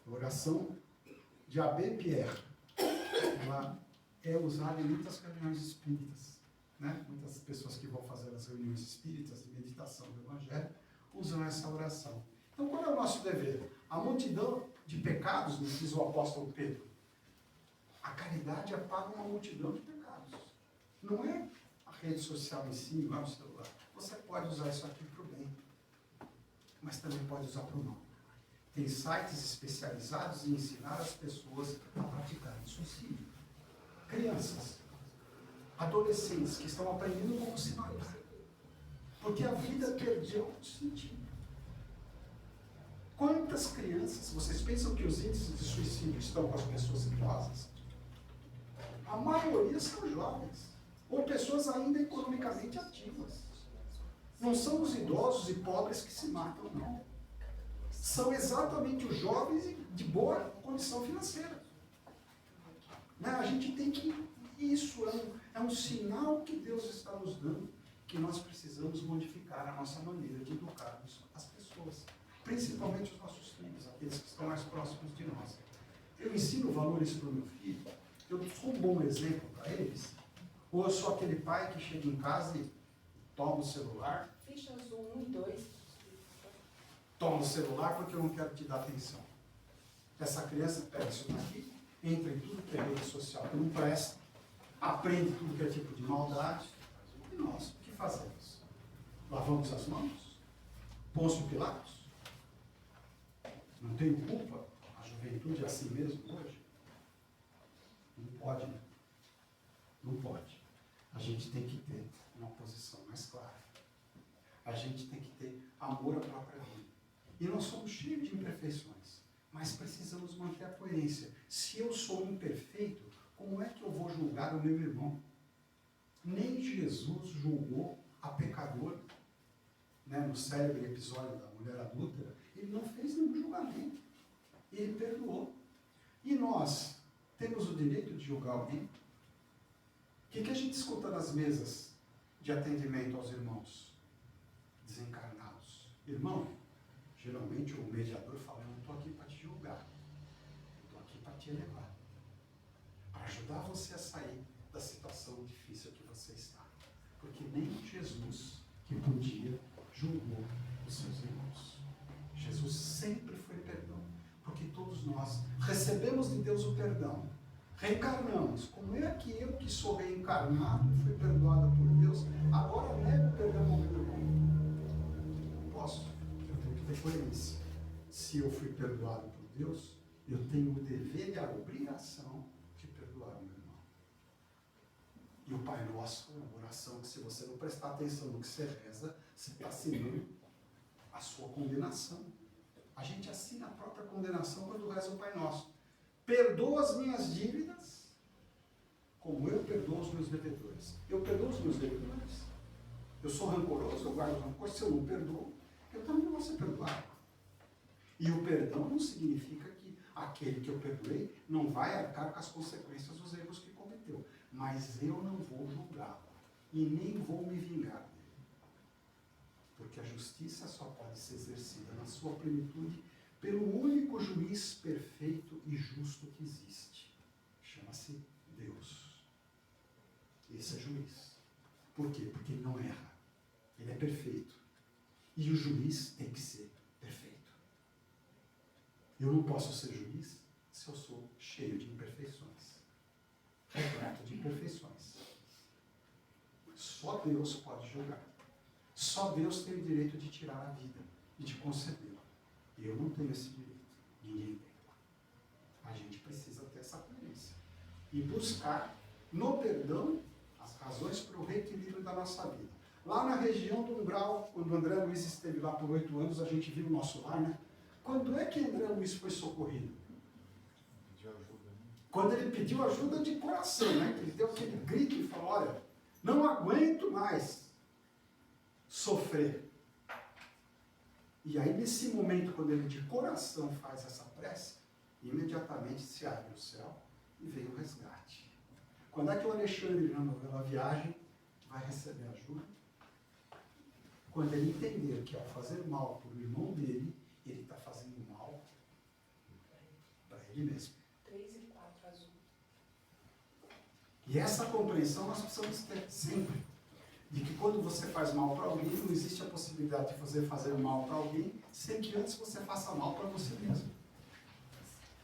A oração de Abbé Pierre, ela é usada em muitas reuniões espíritas. Né? Muitas pessoas que vão fazer as reuniões espíritas de meditação do Evangelho usam essa oração. Então, qual é o nosso dever? A multidão de pecados, nos diz o apóstolo Pedro. A caridade apaga uma multidão de pecados. Não é a rede social em si, não é o celular. Você pode usar isso aqui para o bem, mas também pode usar para o mal. Tem sites especializados em ensinar as pessoas a praticarem suicídio. Crianças, adolescentes que estão aprendendo como se matar. Porque a vida perdeu o sentido. Quantas crianças, vocês pensam que os índices de suicídio estão com as pessoas idosas? A maioria são jovens, ou pessoas ainda economicamente ativas. Não são os idosos e pobres que se matam, não. São exatamente os jovens de boa condição financeira. Né? A gente tem que... Isso é um sinal que Deus está nos dando, que nós precisamos modificar a nossa maneira de educarmos as pessoas. Principalmente os nossos filhos, aqueles que estão mais próximos de nós. Eu ensino valores para o meu filho, eu sou um bom exemplo para eles, ou eu sou aquele pai que chega em casa e toma o celular. Fichas 1 e 2. Toma o celular porque eu não quero te dar atenção. Essa criança pega isso daqui, entra em tudo que é rede social que não presta, aprende tudo que é tipo de maldade. E nós, o que fazemos? Lavamos as mãos? Pôncio Pilatos? Não tenho culpa? A juventude é assim mesmo hoje? Não pode, né? Não pode. A gente tem que ter uma posição mais clara. A gente tem que ter amor à própria vida. E nós somos cheios de imperfeições, mas precisamos manter a coerência. Se eu sou imperfeito, como é que eu vou julgar o meu irmão? Nem Jesus julgou a pecadora. Né? No célebre episódio da mulher adúltera, ele não fez nenhum julgamento. Ele perdoou. E nós temos o direito de julgar alguém? O que a gente escuta nas mesas de atendimento aos irmãos desencarnados? Irmão, geralmente o mediador fala, eu não estou aqui para te julgar, eu estou aqui para te elevar, para ajudar você a sair da situação difícil que você está. Porque nem Jesus, que podia, julgou os seus irmãos. Jesus sempre foi perdão, porque todos nós recebemos de Deus o perdão, reencarnamos. Como é que eu, que sou reencarnado, fui perdoada por Deus, agora nego o perdão ao meu irmão? Não posso. Eu tenho que ter coerência. Se eu fui perdoado por Deus, eu tenho o dever e a obrigação de perdoar o meu irmão. E o Pai Nosso é uma oração que, se você não prestar atenção no que você reza, você está assinando a sua condenação. A gente assina a própria condenação quando reza o Pai Nosso. Perdoa as minhas dívidas, como eu perdoo os meus devedores. Eu perdoo os meus devedores. Eu sou rancoroso, eu guardo rancor. Se eu não perdoo, eu também vou ser perdoado. E o perdão não significa que aquele que eu perdoei não vai arcar com as consequências dos erros que cometeu. Mas eu não vou julgá-lo e nem vou me vingar dele. Porque a justiça só pode ser exercida na sua plenitude pelo único juiz perfeito e justo que existe. Chama-se Deus. Esse é juiz. Por quê? Porque ele não erra. Ele é perfeito. E o juiz tem que ser perfeito. Eu não posso ser juiz se eu sou cheio de imperfeições. Repleto de imperfeições. Só Deus pode julgar. Só Deus tem o direito de tirar a vida e de concedê-la. Eu não tenho esse direito. Ninguém tem. A gente precisa ter essa coerência. E buscar no perdão as razões para o reequilíbrio da nossa vida. Lá na região do umbral, quando o André Luiz esteve lá por 8 anos, a gente viu o nosso lar, né? Quando é que André Luiz foi socorrido? Pediu ajuda, né? Quando ele pediu ajuda de coração, né? Ele deu aquele grito e falou, olha, não aguento mais sofrer. E aí, nesse momento, quando ele de coração faz essa prece, imediatamente se abre o céu e vem o resgate. Quando é que o Alexandre, na novela Viagem, vai receber ajuda? Quando ele entender que, ao fazer mal para o irmão dele, ele está fazendo mal para ele mesmo. 3 e 4 azul. E essa compreensão nós precisamos ter sempre. De que quando você faz mal para alguém, não existe a possibilidade de fazer mal para alguém sem que antes você faça mal para você mesmo.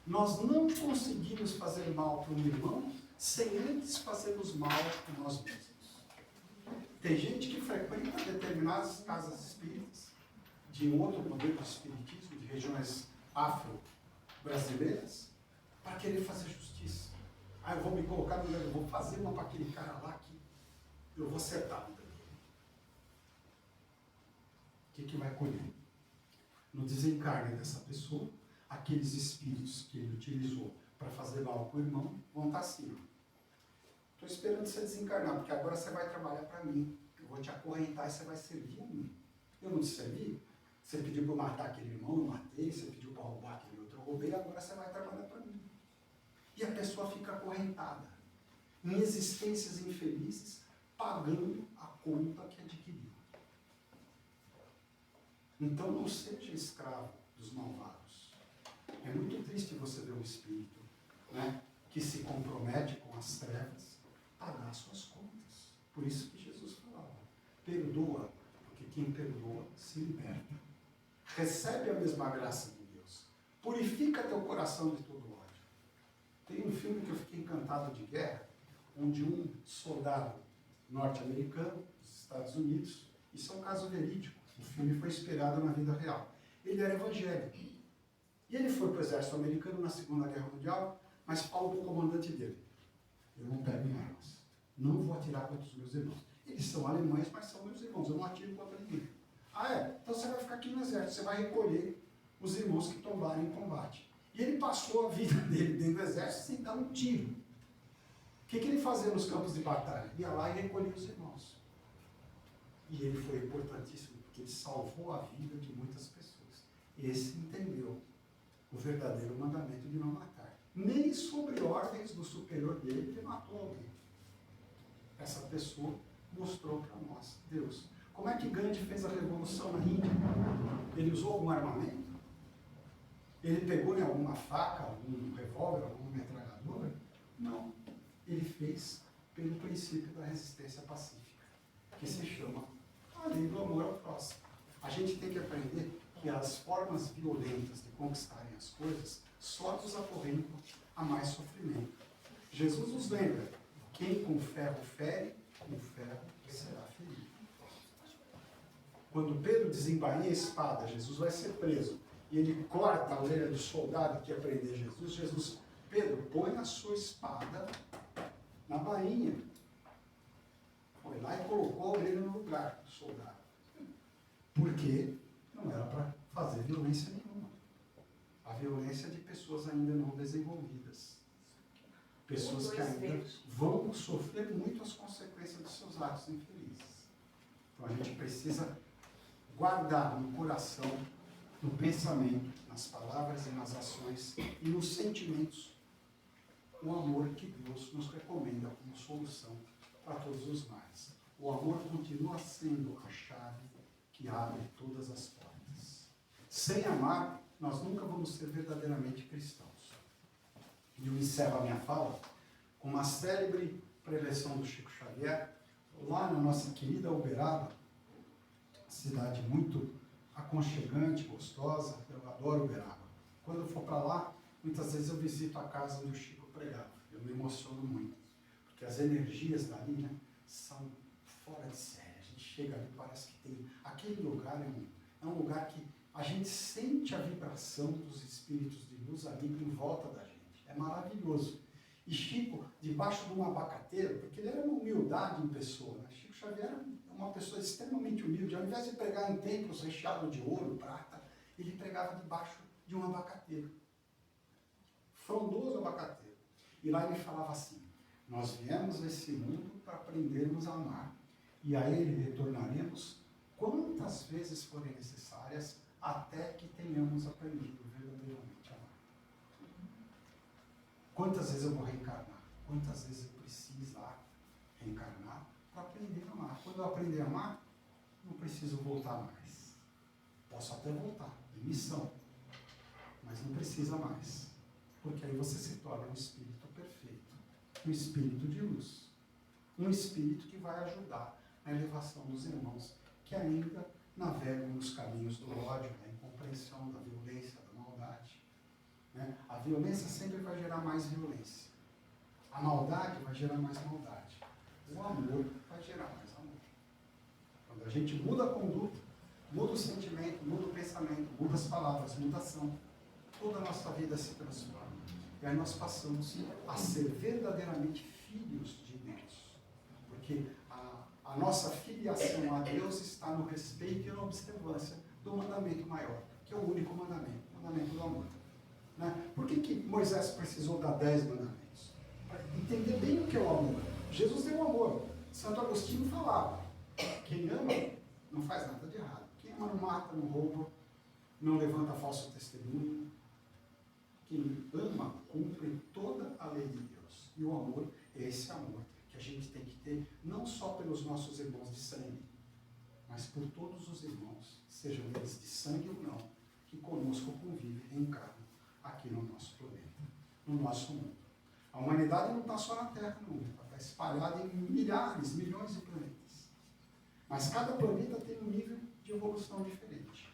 Nós não conseguimos fazer mal para um irmão sem antes fazermos mal para nós mesmos. Tem gente que frequenta determinadas casas espíritas, de um outro modelo de espiritismo, de regiões afro-brasileiras, para querer fazer justiça. Ah, eu vou me colocar no lugar, eu vou fazer uma para aquele cara lá que eu vou acertar a vida dele. O que vai colher? No desencarne dessa pessoa, aqueles espíritos que ele utilizou para fazer mal para o irmão vão estar assim. Estou esperando você desencarnar, porque agora você vai trabalhar para mim. Eu vou te acorrentar e você vai servir a mim. Eu não te servi? Você pediu para eu matar aquele irmão, eu matei. Você pediu para roubar aquele outro, eu roubei. Agora você vai trabalhar para mim. E a pessoa fica acorrentada em existências infelizes, pagando a conta que adquiriu. Então não seja escravo dos malvados. É muito triste você ver um espírito, né, que se compromete com as trevas, pagar as suas contas. Por isso que Jesus falava, perdoa, porque quem perdoa se liberta. recebe a mesma graça de Deus. Purifica teu coração de todo ódio. Tem um filme que eu fiquei encantado de guerra, onde um soldado norte-americano, dos Estados Unidos, isso é um caso verídico, o filme foi inspirado na vida real. Ele era evangélico. E ele foi para o exército americano na Segunda Guerra Mundial, mas falou para o comandante dele: eu não pego em armas, não vou atirar contra os meus irmãos. Eles são alemães, mas são meus irmãos, eu não atiro contra ninguém. Ah, é? Então você vai ficar aqui no exército, você vai recolher os irmãos que tombarem em combate. E ele passou a vida dele dentro do exército sem dar um tiro. O que ele fazia nos campos de batalha? Ia lá e recolhia os irmãos. E ele foi importantíssimo, porque ele salvou a vida de muitas pessoas. Esse entendeu o verdadeiro mandamento de não matar. Nem sobre ordens do superior dele ele matou alguém. Essa pessoa mostrou para nós Deus. Como é que Gandhi fez a revolução na Índia? Ele usou algum armamento? Ele pegou em alguma faca, algum revólver, alguma metralhadora? Não. Ele fez pelo princípio da resistência pacífica, que se chama a lei do amor ao próximo. A gente tem que aprender que as formas violentas de conquistarem as coisas só nos acorrentam a mais sofrimento. Jesus nos lembra: quem com ferro fere, com ferro será ferido. Quando Pedro desembainha a espada, Jesus vai ser preso, e ele corta a orelha do soldado que ia prender Jesus. Jesus: Pedro, põe a sua espada na bainha. Foi lá e colocou a orelha no lugar do soldado. Porque não era para fazer violência nenhuma. A violência é de pessoas ainda não desenvolvidas. Pessoas que ainda vão sofrer muito as consequências dos seus atos infelizes. Então a gente precisa guardar no coração, no pensamento, nas palavras e nas ações e nos sentimentos o amor que Deus nos recomenda como solução para todos os males. O amor continua sendo a chave que abre todas as portas. Sem amar, nós nunca vamos ser verdadeiramente cristãos. E eu encerro a minha fala com uma célebre preleção do Chico Xavier, lá na nossa querida Uberaba, cidade muito aconchegante, gostosa. Eu adoro Uberaba. Quando eu for para lá, muitas vezes eu visito a casa onde o Chico pregava. Eu me emociono muito, porque as energias dali, né, são fora de série. A gente chega ali, parece que tem... Aquele lugar é um lugar que a gente sente a vibração dos espíritos de luz ali em volta da gente. É maravilhoso. E Chico, debaixo de um abacateiro, porque ele era uma humildade em pessoa, né? Chico Xavier era uma pessoa extremamente humilde. Ao invés de pregar em templos recheados de ouro, prata, ele pregava debaixo de um abacateiro. Frondoso abacateiro. E lá ele falava assim: nós viemos a esse mundo para aprendermos a amar. E a ele retornaremos quantas vezes forem necessárias, até que tenhamos aprendido verdadeiramente a amar. Quantas vezes eu vou reencarnar? Quantas vezes eu precisar reencarnar para aprender a amar? Quando eu aprender a amar, não preciso voltar mais. Posso até voltar, em missão, mas não precisa mais. Porque aí você se torna um espírito perfeito, um espírito de luz, um espírito que vai ajudar na elevação dos irmãos que ainda navegam nos caminhos do ódio, da incompreensão, da violência, da maldade. Né? A violência sempre vai gerar mais violência. A maldade vai gerar mais maldade. O amor vai gerar mais amor. Quando a gente muda a conduta, muda o sentimento, muda o pensamento, muda as palavras, muda a ação, toda a nossa vida se transforma. E aí nós passamos a ser verdadeiramente filhos de Deus. Porque a nossa filiação a Deus está no respeito e na observância do mandamento maior, que é o único mandamento, o mandamento do amor. Né? Por que Moisés precisou dar 10 mandamentos? Para entender bem o que é o amor. Jesus deu o amor. Santo Agostinho falava: quem ama não faz nada de errado. Quem ama não mata, não rouba, não levanta falso testemunho. Quem ama cumpre toda a lei de Deus. E o amor é esse amor que a gente tem que ter, não só pelos nossos irmãos de sangue, mas por todos os irmãos, sejam eles de sangue ou não, que conosco convivem e reencarnam aqui no nosso planeta, no nosso mundo. A humanidade não está só na Terra, não. Ela está espalhada em milhares, milhões de planetas. Mas cada planeta tem um nível de evolução diferente.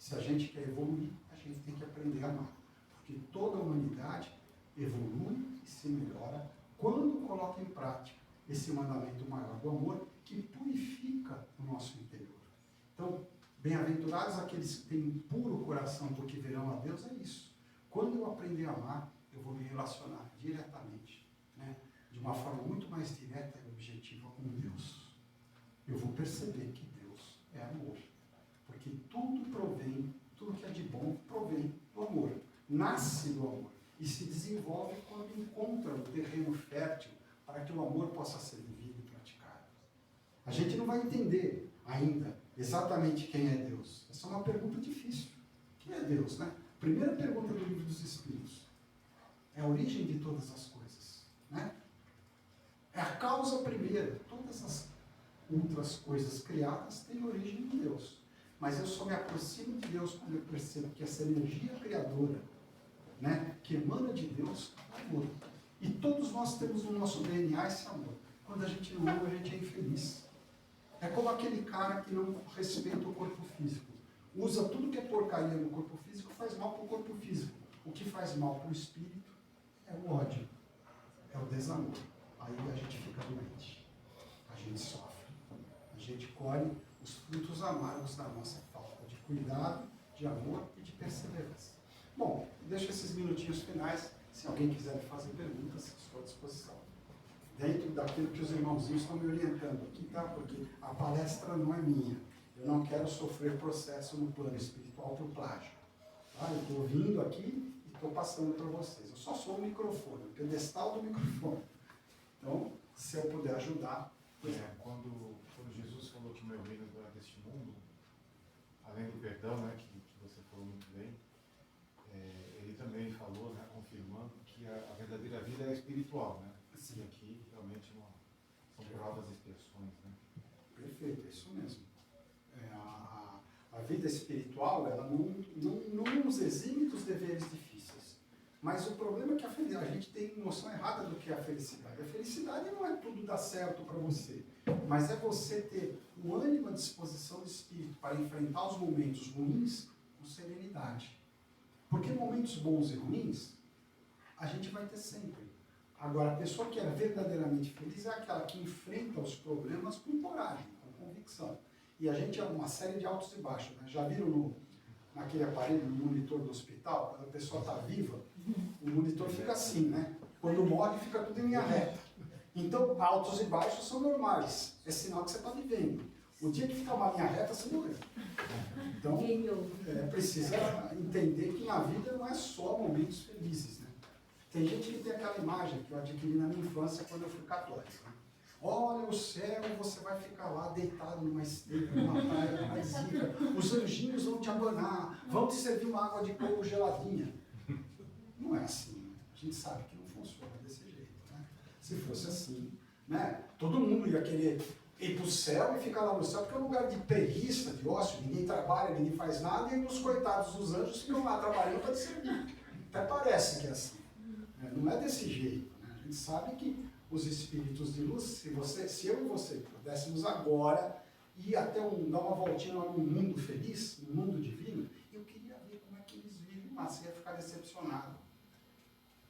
Se a gente quer evoluir, a gente tem que aprender a amar. Porque toda a humanidade evolui e se melhora quando coloca em prática esse mandamento maior do amor que purifica o nosso interior. Então, bem-aventurados aqueles que têm puro coração porque verão a Deus, é isso. Quando eu aprender a amar, eu vou me relacionar diretamente, né, de uma forma muito mais direta e objetiva com Deus. Eu vou perceber que Deus é amor. Porque tudo provém, tudo que é de bom provém do amor. Nasce do amor. E se desenvolve quando encontra o terreno fértil para que o amor possa ser vivido e praticado. A gente não vai entender ainda exatamente quem é Deus. Essa é uma pergunta difícil. Quem é Deus, né? Primeira pergunta do Livro dos Espíritos. É a origem de todas as coisas, né? É a causa primeira. Todas as outras coisas criadas têm origem em Deus. Mas eu só me aproximo de Deus quando eu percebo que essa energia criadora, né, que emana de Deus, é amor. E todos nós temos no nosso DNA esse amor. Quando a gente não ama, a gente é infeliz. É como aquele cara que não respeita o corpo físico. Usa tudo que é porcaria no corpo físico, faz mal para o corpo físico. O que faz mal para o espírito é o ódio, é o desamor. Aí a gente fica doente, a gente sofre, a gente colhe os frutos amargos da nossa falta de cuidado, de amor e de perseverança. Bom, deixo esses minutinhos finais. Se alguém quiser fazer perguntas, estou à disposição. Dentro daquilo que os irmãozinhos estão me orientando aqui, tá? Porque a palestra não é minha. Eu não quero sofrer processo no plano espiritual por plágio. Tá? Eu estou vindo aqui e estou passando para vocês. Eu só sou o microfone, o pedestal do microfone. Então, se eu puder ajudar... Quando Jesus falou que meu reino não é deste mundo, além do perdão, né, que você falou muito bem, ele também falou, né, confirmando que a verdadeira vida é espiritual, né? Sim. E aqui realmente são provas e expiações, né? Perfeito, é isso mesmo. A vida espiritual, ela não nos exime dos deveres difíceis. Mas o problema é que a gente tem noção errada do que é a felicidade. A felicidade não é tudo dar certo para você, mas é você ter o ânimo, a disposição de espírito para enfrentar os momentos ruins com serenidade. Porque momentos bons e ruins, a gente vai ter sempre. Agora, a pessoa que é verdadeiramente feliz é aquela que enfrenta os problemas com coragem, com convicção. E a gente é uma série de altos e baixos, né? Já viram naquele aparelho, no monitor do hospital, quando a pessoa está viva, o monitor fica assim, né? Quando morre, fica tudo em linha reta. Então, altos e baixos são normais. É sinal que você está vivendo. O dia que ficar uma linha reta, você morreu. Então, precisa entender que na vida não é só momentos felizes, né? Tem gente que tem aquela imagem que eu adquiri na minha infância quando eu fui católico, né? Olha o céu, você vai ficar lá deitado numa esteira, numa praia paradisíaca. Os anjinhos vão te abanar, vão te servir uma água de coco geladinha. Não é assim, né? A gente sabe que não funciona desse jeito, né? Se fosse assim, né, todo mundo ia querer ir para o céu e ficar lá no céu, porque é um lugar de preguiça, de ócio, ninguém trabalha, ninguém faz nada, e os coitados dos anjos ficam lá trabalhando para te servir. Até parece que é assim. Não é desse jeito, né? A gente sabe que os espíritos de luz, se eu e você pudéssemos agora ir até dar uma voltinha lá no mundo feliz, no mundo divino, eu queria ver como é que eles vivem lá, você ia ficar decepcionado.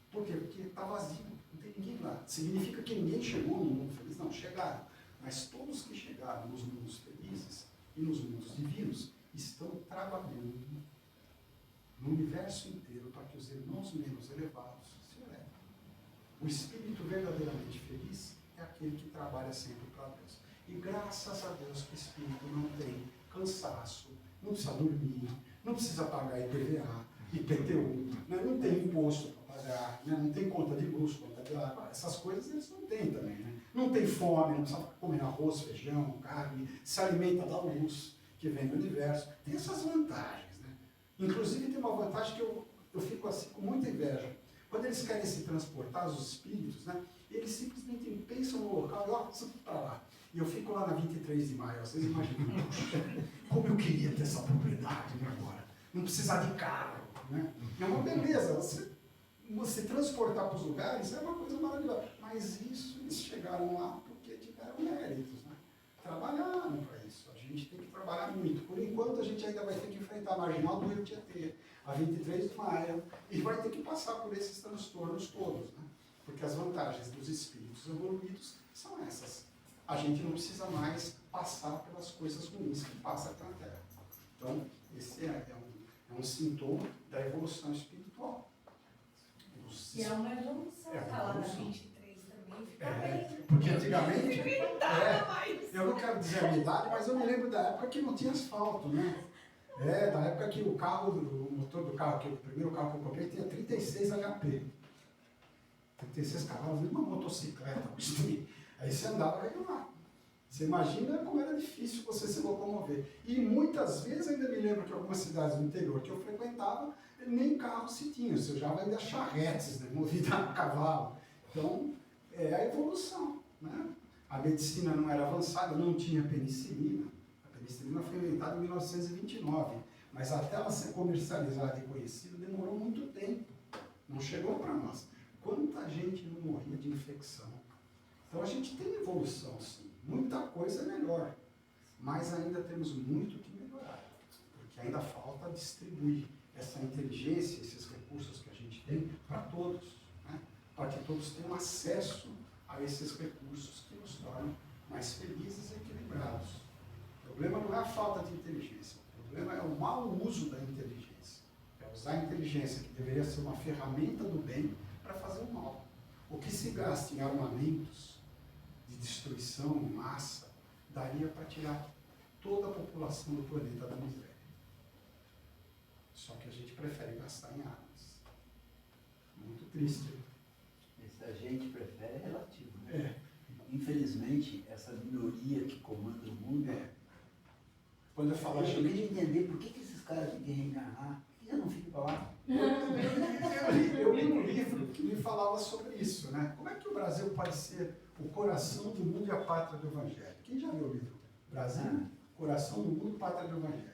Por quê? Porque está vazio, não tem ninguém lá. Significa que ninguém chegou no mundo feliz? Não, chegaram. Mas todos que chegaram nos mundos felizes e nos mundos divinos estão trabalhando no universo inteiro para que os irmãos menos elevados se elevem. O espírito verdadeiramente feliz é aquele que trabalha sempre para Deus. E graças a Deus que o espírito não tem cansaço, não precisa dormir, não precisa pagar IPVA, IPTU, né? Não tem imposto para pagar, né? Não tem conta de luz, conta de água, essas coisas eles não têm também. Né? Não tem fome, não precisa comer arroz, feijão, carne, se alimenta da luz que vem do universo. Tem essas vantagens. Né? Inclusive tem uma vantagem que eu fico assim com muita inveja. Quando eles querem se transportar, os espíritos, né, eles simplesmente pensam no local e ó, para lá. E eu fico lá na 23 de maio, vocês imaginam, como eu queria ter essa propriedade agora. Não precisar de carro, né? É uma beleza, você transportar para os lugares é uma coisa maravilhosa. Mas isso, eles chegaram lá porque tiveram méritos, né? Trabalharam para isso. A gente tem que trabalhar muito. Por enquanto, a gente ainda vai ter que enfrentar a marginal do Rio Tietê, a 23 de maio, e vai ter que passar por esses transtornos todos, né? Porque as vantagens dos espíritos evoluídos são essas. A gente não precisa mais passar pelas coisas ruins que passa aqui na Terra. Então, esse é um sintoma da evolução espiritual. E é uma evolução, É uma tá lá na evolução. 23 também, fica bem. Porque antigamente, Mas... eu não quero dizer a minha idade, mas eu me lembro da época que não tinha asfalto, né? Da época que o motor do carro, o primeiro carro que eu comprei tinha 36 HP. 36 cavalos, nem uma motocicleta. Aí você andava e lá. Você imagina como era difícil você se locomover. E muitas vezes, ainda me lembro que algumas cidades do interior que eu frequentava, nem carro se tinha, você usava ainda charretes, né, movida a cavalo. Então, é a evolução. Né? A medicina não era avançada, não tinha penicilina. A penicilina foi inventada em 1929, mas até ela ser comercializada e conhecida demorou muito tempo. Não chegou para nós. Quanta gente não morria de infecção. Então a gente tem evolução, sim. Muita coisa é melhor, mas ainda temos muito que melhorar, porque ainda falta distribuir essa inteligência, esses recursos que a gente tem para todos, né? Para que todos tenham acesso a esses recursos que nos tornam mais felizes e equilibrados. O problema não é a falta de inteligência, o problema é o mau uso da inteligência. É usar a inteligência, que deveria ser uma ferramenta do bem, para fazer o mal. O que se gasta em armamentos, de destruição em massa, daria para tirar toda a população do planeta da miséria. Só que a gente prefere gastar em armas. Muito triste. Esse a gente prefere é relativo. Né? É. Infelizmente, essa minoria que comanda o mundo. Quando eu falo Eu gente... queria entender por que esses caras têm que reencarnar. Por que eu não fico para lá? Eu li um livro que me falava sobre isso, né? Como é que o Brasil pode ser o coração do mundo e a pátria do Evangelho? Quem já leu o livro? Brasil, coração do mundo e pátria do Evangelho.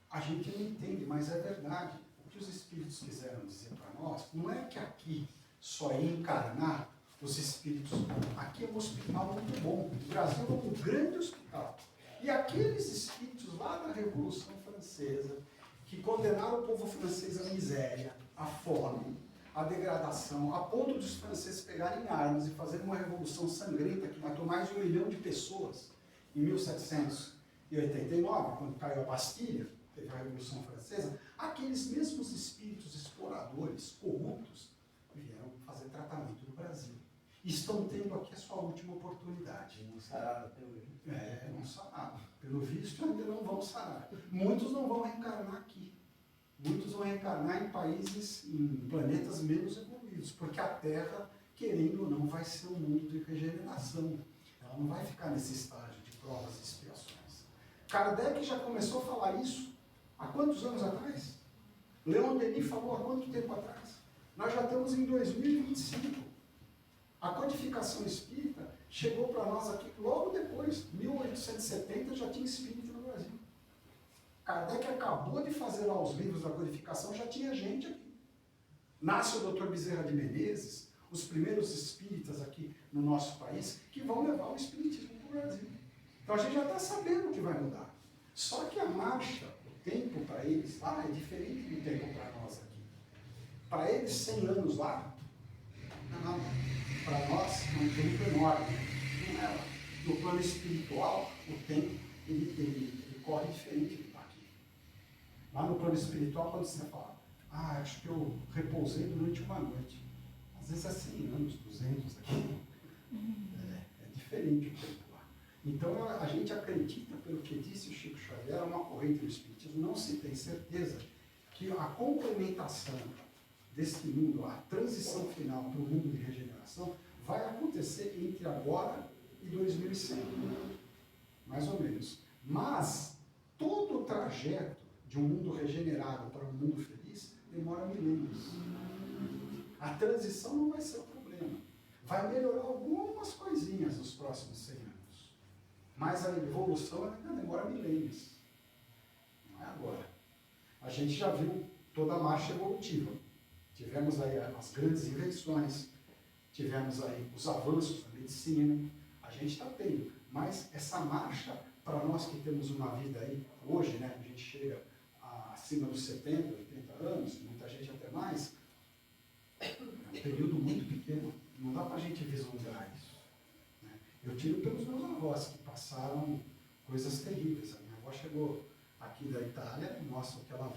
A gente não entende, mas é verdade. O que os Espíritos quiseram dizer para nós, não é que aqui só é encarnar os Espíritos. Aqui é um hospital muito bom. O Brasil é um grande hospital. E aqueles Espíritos lá da Revolução Francesa, que condenaram o povo francês à miséria, à fome, à degradação, a ponto dos franceses pegarem armas e fazerem uma revolução sangrenta que matou mais de 1 milhão de pessoas em 1789, quando caiu a Bastilha, teve a Revolução Francesa. Aqueles mesmos espíritos exploradores, corruptos, vieram fazer tratamento no Brasil. E estão tendo aqui a sua última oportunidade. Não sararam até hoje. Não sararam. Pelo visto, ainda não vão sarar. Muitos não vão reencarnar aqui. Muitos vão reencarnar em países, em planetas menos evoluídos, porque a Terra, querendo ou não, vai ser um mundo de regeneração. Ela não vai ficar nesse estágio de provas e expiações. Kardec já começou a falar isso há quantos anos atrás? Leon Denis falou há quanto tempo atrás? Nós já estamos em 2025. A codificação espírita chegou para nós aqui logo depois, 1870 já tinha espírito no Brasil. Kardec acabou de fazer lá os livros da codificação, já tinha gente aqui. Nasce o Dr. Bezerra de Menezes, os primeiros espíritas aqui no nosso país, que vão levar o espiritismo para o Brasil. Então a gente já está sabendo o que vai mudar. Só que a marcha, o tempo para eles lá é diferente do tempo para nós aqui. Para eles, 100 anos lá, não. Para nós é um tempo enorme. Não é? No plano espiritual, o tempo ele corre diferente do daqui. Lá no plano espiritual, quando você fala, acho que eu repousei durante uma noite. Às vezes é 100 anos, 200 aqui. É diferente o tempo lá. Então a gente acredita, pelo que disse o Chico Xavier, uma corrente do Espiritismo, não se tem certeza que a complementação deste mundo, a transição final para o mundo de regeneração, vai acontecer entre agora e 2100. Mais ou menos. Mas todo o trajeto de um mundo regenerado para um mundo feliz demora milênios. A transição não vai ser o problema. Vai melhorar algumas coisinhas nos próximos 100 anos. Mas a evolução ainda demora milênios. Não é agora. A gente já viu toda a marcha evolutiva. Tivemos aí as grandes invenções, tivemos aí os avanços da medicina, a gente está tendo, mas essa marcha, para nós que temos uma vida aí, hoje, né, a gente chega acima dos 70, 80 anos, muita gente até mais, é um período muito pequeno, não dá para a gente vislumbrar isso. Né? Eu tiro pelos meus avós, que passaram coisas terríveis. A minha avó chegou aqui da Itália, mostra o que ela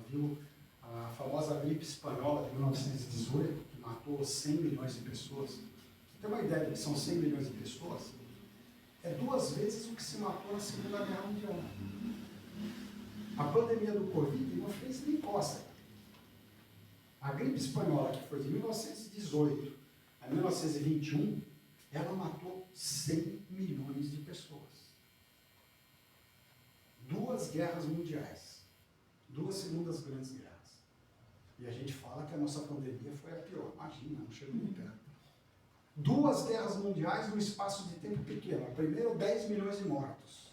viu a famosa gripe espanhola de 1918, que matou 100 milhões de pessoas. Tem uma ideia que são 100 milhões de pessoas? É 2 vezes o que se matou na Segunda Guerra Mundial. A pandemia do Covid não fez nem costa. A gripe espanhola, que foi de 1918 a 1921, ela matou 100 milhões de pessoas. 2 guerras mundiais. 2 segundas grandes guerras. E a gente fala que a nossa pandemia foi a pior. Imagina, não chegou nem perto. 2 guerras mundiais num espaço de tempo pequeno. A primeira, 10 milhões de mortos.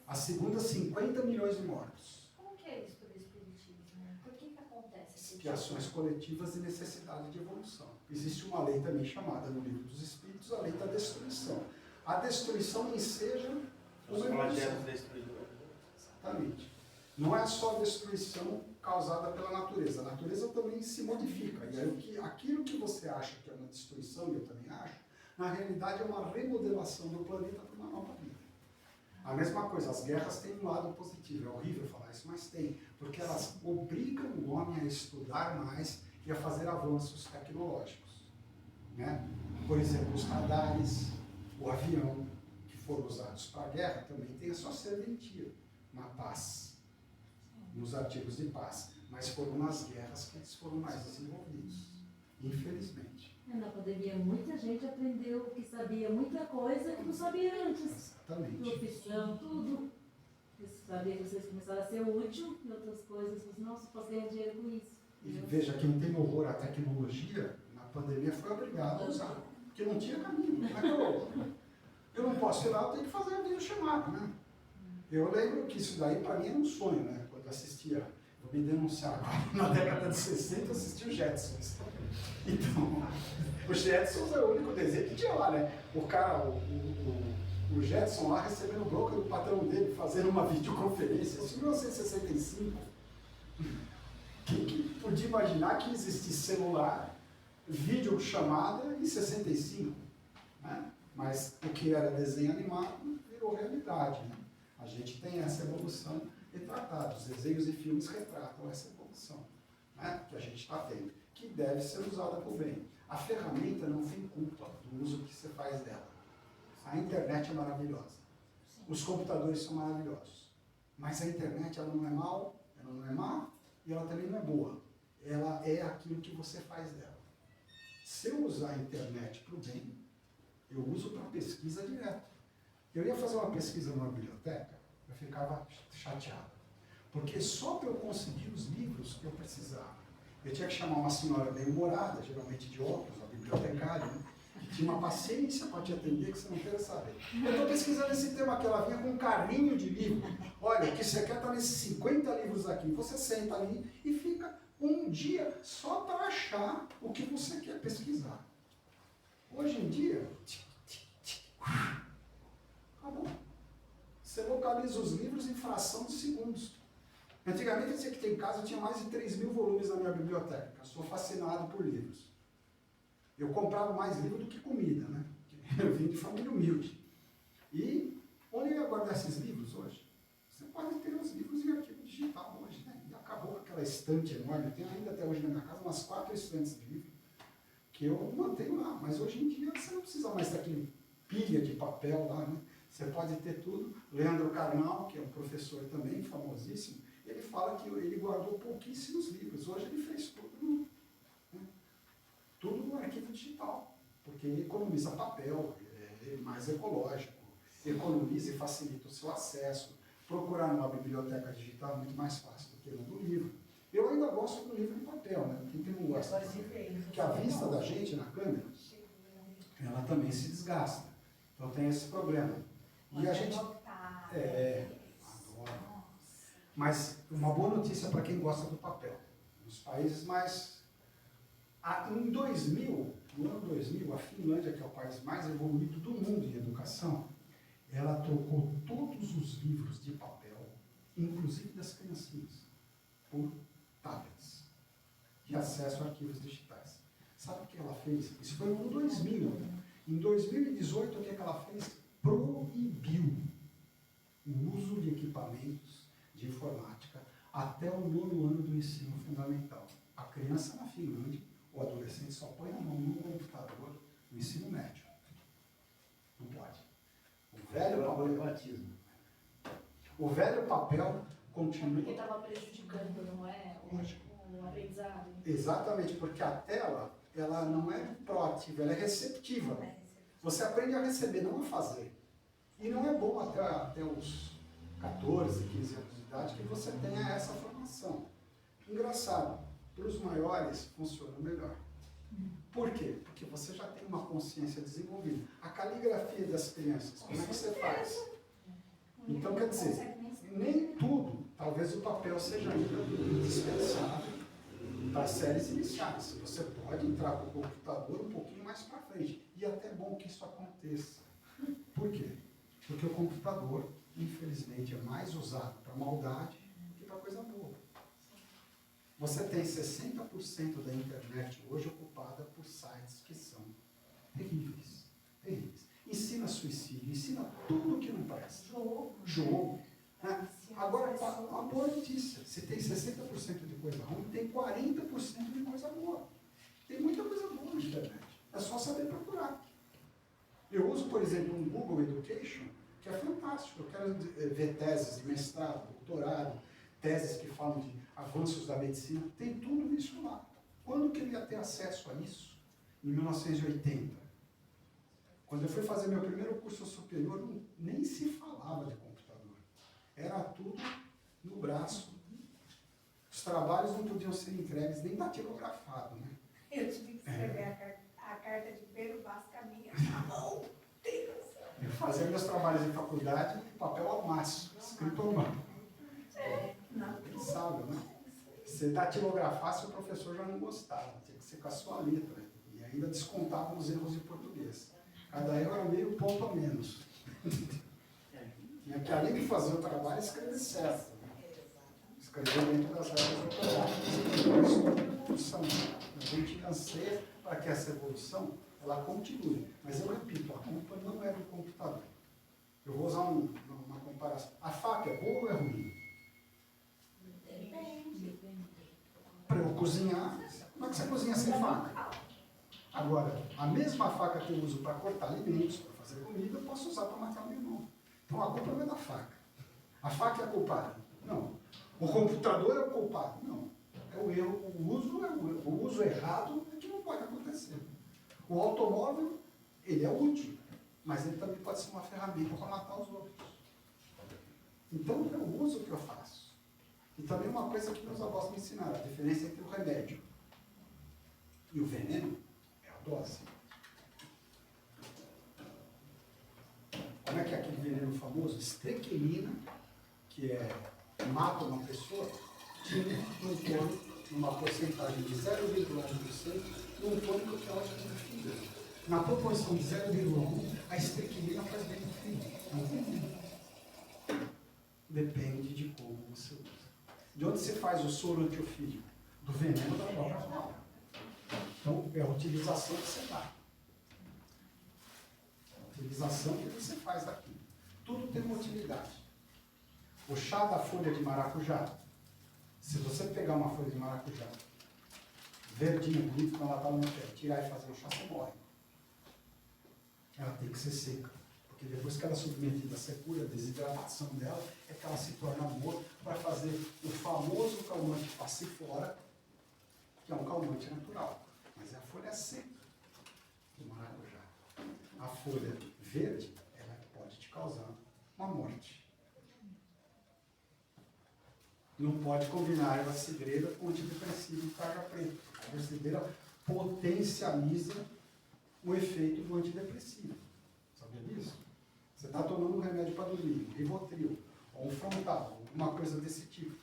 A segunda, 50 milhões de mortos. Como que é isso do espiritismo? Por que acontece esse Expiações coletivas e necessidade de evolução. Existe uma lei também chamada no Livro dos Espíritos, a lei da destruição. A destruição enseja uma Os evolução. flagelos destruidores. Exatamente. Não é só a destruição causada pela natureza. A natureza também se modifica. E aí, aquilo que você acha que é uma destruição, e eu também acho, na realidade é uma remodelação do planeta para uma nova vida. A mesma coisa, as guerras têm um lado positivo. É horrível falar isso, mas tem. Porque elas obrigam o homem a estudar mais e a fazer avanços tecnológicos. Né? Por exemplo, os radares, o avião, que foram usados para a guerra, também tem a sua serventia na paz, nos artigos de paz. Mas foram nas guerras que eles foram mais desenvolvidos, infelizmente. Na pandemia, muita gente aprendeu que sabia muita coisa que não sabia antes. Exatamente. Profissão, tudo. Você sabia que vocês começaram a ser útil e outras coisas. Você, nossa, posso ganhar dinheiro com isso. E veja, quem tem horror à tecnologia, na pandemia foi obrigado a usar, porque não tinha caminho. Não é que eu não posso ir lá, eu tenho que fazer a videochamada, né? Eu lembro que isso daí para mim era um sonho, né? Quando eu assistia, vou me denunciar agora, na década de 60 eu assisti o Jetsons. Então, o Jetsons é o único desenho que tinha lá, né? O cara, o Jetson lá recebendo bronca do patrão dele, fazendo uma videoconferência, isso em 1965. Quem que podia imaginar que existisse celular, videochamada em 65? Né? Mas o que era desenho animado virou realidade. Né? A gente tem essa evolução retratada. Os desenhos e filmes retratam essa evolução, né? Que a gente está tendo, que deve ser usada por bem. A ferramenta não tem culpa do uso que você faz dela. A internet é maravilhosa. Os computadores são maravilhosos. Mas a internet ela não é mal, ela não é má e ela também não é boa. Ela é aquilo que você faz dela. Se eu usar a internet para o bem, eu uso para pesquisa direta. Eu ia fazer uma pesquisa numa biblioteca, eu ficava chateado. Porque só para eu conseguir os livros que eu precisava, eu tinha que chamar uma senhora bem-humorada, geralmente de óculos, a bibliotecária, né? Que tinha uma paciência para te atender que você não queira saber. Eu estou pesquisando esse tema que ela vinha com um carrinho de livro. Olha, o que você quer está nesses 50 livros aqui. Você senta ali e fica um dia só para achar o que você quer pesquisar. Hoje em dia, acabou. Você localiza os livros em fração de segundos. Antigamente, eu sei que tem casa, eu tinha mais de 3.000 volumes na minha biblioteca. Eu sou fascinado por livros. Eu comprava mais livro do que comida, né? Eu vim de família humilde. E onde eu ia guardar esses livros hoje? Você pode ter os livros em arquivo digital hoje, né? E acabou com aquela estante enorme. Eu tenho ainda até hoje na minha casa umas 4 estantes de livro que eu mantenho lá. Mas hoje em dia você não precisa mais daquele pilha de papel lá, né? Você pode ter tudo. Leandro Carnal, que é um professor também famosíssimo, ele fala que ele guardou pouquíssimos livros. Hoje ele fez tudo, né? Tudo no arquivo digital, porque economiza papel, é mais ecológico, economiza e facilita o seu acesso. Procurar numa biblioteca digital é muito mais fácil do que no do livro. Eu ainda gosto do livro de papel, né? Quem não gosta de papel? Porque a vista da gente na câmera, ela também se desgasta. Então tem esse problema. E a gente... adoro. Mas uma boa notícia para quem gosta do papel. Nos países mais... Em 2000, no ano 2000, a Finlândia, que é o país mais evoluído do mundo em educação, ela trocou todos os livros de papel, inclusive das criancinhas, por tablets de acesso a arquivos digitais. Sabe o que ela fez? Isso foi no ano 2000. Em 2018, o que ela fez? Proibiu o uso de equipamentos de informática até o 9º ano do ensino fundamental. A criança na Finlândia, o adolescente, só põe a mão no computador no ensino médio. Não pode. O velho papel continua. Porque estava prejudicando, não é? O aprendizado. Exatamente, porque a tela, ela não é proativa, ela é receptiva. Você aprende a receber, não a fazer. E não é bom até os 14, 15 anos de idade que você tenha essa formação. Engraçado, para os maiores funciona melhor. Por quê? Porque você já tem uma consciência desenvolvida. A caligrafia das crianças, como é que você faz? Então, quer dizer, nem tudo, talvez o papel seja ainda indispensável para as séries iniciais. Você pode entrar com o computador um pouquinho mais para frente. E é até bom que isso aconteça. Por quê? Porque o computador, infelizmente, é mais usado para maldade do que para coisa boa. Você tem 60% da internet hoje ocupada por sites que são terríveis. Terríveis. Ensina suicídio, ensina tudo que não presta. Jogo. Né? Agora, uma boa notícia. Se tem 60% de coisa ruim, tem 40% de coisa boa. Tem muita coisa boa na internet. É só saber procurar. Eu uso, por exemplo, um Google Education, que é fantástico. Eu quero ver teses de mestrado, doutorado, teses que falam de avanços da medicina. Tem tudo isso lá. Quando que eu ia ter acesso a isso? Em 1980. Quando eu fui fazer meu primeiro curso superior, nem se falava de computador. Era tudo no braço. Os trabalhos não podiam ser entregues nem datilografado, né? Eu tive que escrever a carta de Pedro Bascaminha na mão. Eu fazia meus trabalhos de faculdade em papel ao maço, escrito à mão. Pensável, né? Se datilografasse, o professor já não gostava. Tinha que ser com a sua letra. E ainda descontavam os erros de português. Cada erro era meio ponto a menos. Tinha que, além de fazer o trabalho, escrever certo. Escrever dentro das regras ortográficas. Isso é uma evolução. A gente anseia para que essa evolução ela continue. Mas eu repito, a culpa não é do computador. Eu vou usar uma comparação. A faca é boa ou é ruim? Para eu cozinhar, como é que você cozinha sem faca? Agora, a mesma faca que eu uso para cortar alimentos, para fazer comida, eu posso usar para matar meu irmão. Então a culpa não é da faca. A faca é a culpada? Não. O computador é o culpado? Não. É o erro, o uso errado é que não pode acontecer. O automóvel, ele é útil, mas ele também pode ser uma ferramenta para matar os outros. Então eu uso o que eu faço. E também uma coisa que meus avós me ensinaram, a diferença entre o remédio e o veneno é a dose. Como é que é aquele veneno famoso? Estrequinina, que mata uma pessoa, tinha um tônico, numa porcentagem de 0,1%, num tônico que é ótimo no fígado. Na proporção de 0,1, a estrequinina faz bem no fígado. Depende de como você usa. De onde se faz o soro antiofídico? Do veneno da própria cobra. Então, é a utilização que você dá. A utilização que você faz daquilo. Tudo tem uma utilidade. O chá da folha de maracujá. Se você pegar uma folha de maracujá, verdinha, bonita, quando ela está no pé, tirar e fazer o chá, você morre. Ela tem que ser seca. Porque depois que ela é submetida à secura, a desidratação dela, é que ela se torna boa para fazer o famoso calmante passiflora, que é um calmante natural. Mas é a folha seca do maracujá. A folha verde, ela pode te causar uma morte. Não pode combinar a erva cidreira com antidepressivo de tarja preta. A erva cidreira potencializa o efeito do antidepressivo. Sabia disso? Você está tomando um remédio para dormir, um Rivotril, ou um Frontal, alguma coisa desse tipo.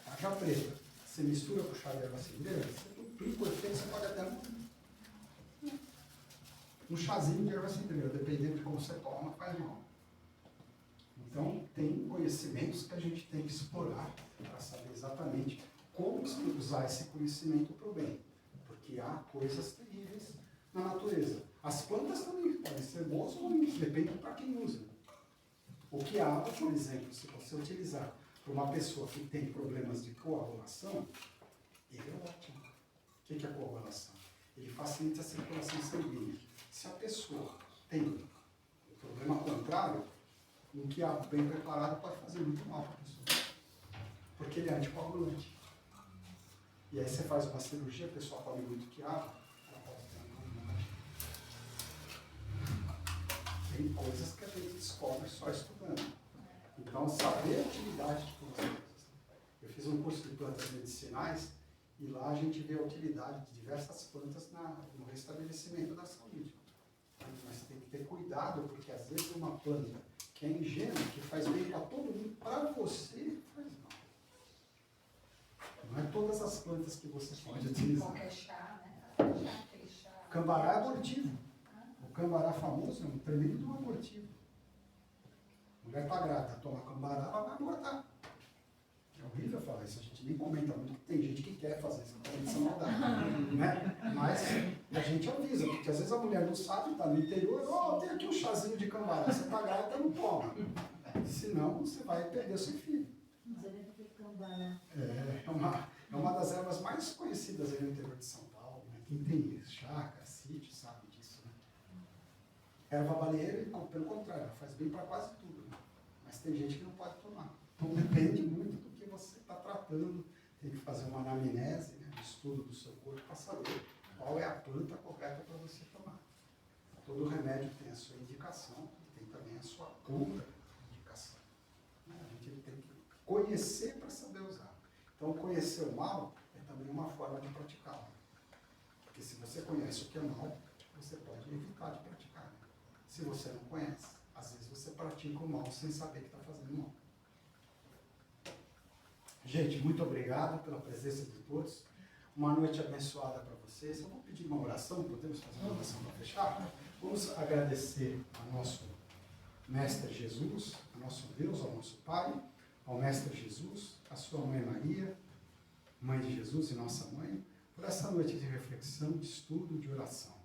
Tarja preta. Você mistura com chá de erva cidreira, você duplica o efeito, você pode até morrer. Um chazinho de erva cidreira, dependendo de como você toma, faz mal. Então, tem conhecimentos que a gente tem que explorar para saber exatamente como usar esse conhecimento para o bem. Porque há coisas terríveis na natureza. As plantas também podem ser boas ou ruins, depende para quem usa. O quiabo, por exemplo, se você utilizar para uma pessoa que tem problemas de coagulação, ele é ótimo. O que é coagulação? Ele facilita a circulação sanguínea. Se a pessoa tem um problema contrário, um quiabo bem preparado pode fazer muito mal para a pessoa. Porque ele é anticoagulante. E aí você faz uma cirurgia, a pessoa come muito quiabo, ela pode ter uma coagulante. Tem coisas que a gente descobre só estudando. Então, saber a utilidade de todas as coisas. Eu fiz um curso de plantas medicinais e lá a gente vê a utilidade de diversas plantas no restabelecimento da saúde. Mas tem que ter cuidado, porque às vezes uma planta que é ingênua, que faz bem para todo mundo, para você faz mal. Não é todas as plantas que você pode utilizar. Qualquer chá, né? Aquele chá. O cambará é abortivo. O cambará famoso é um tremendo abortivo. A mulher está grávida, toma cambará, ela vai abortar. É horrível falar isso, a gente nem comenta muito, porque tem gente que quer fazer isso, isso é maldade, né? Mas a gente avisa, porque às vezes a mulher não sabe, está no interior, tem aqui um chazinho de cambará, você está grávida, não toma. Senão você vai perder seu filho. Não sei nem por que cambará. É uma das ervas mais conhecidas aí no interior de São Paulo, né? Quem tem chácara, sítio, sabe disso, né? Erva baleeira, pelo contrário, ela faz bem para quase tudo, né? Mas tem gente que não pode tomar. Então depende muito do que você está tratando. Tem que fazer uma anamnese, né? Um estudo do seu corpo para saber qual é a planta correta para você tomar. Todo remédio tem a sua indicação e tem também a sua contraindicação. Né? A gente tem que conhecer para saber usar. Então, conhecer o mal é também uma forma de praticá-lo. Porque se você conhece o que é mal, você pode evitar de praticar. Né? Se você não conhece, às vezes você pratica o mal sem saber que está fazendo mal. Gente, muito obrigado pela presença de todos. Uma noite abençoada para vocês. Eu vou pedir uma oração, podemos fazer uma oração para fechar? Vamos agradecer ao nosso Mestre Jesus, ao nosso Deus, ao nosso Pai, ao Mestre Jesus, à sua Mãe Maria, Mãe de Jesus e nossa Mãe, por essa noite de reflexão, de estudo, de oração.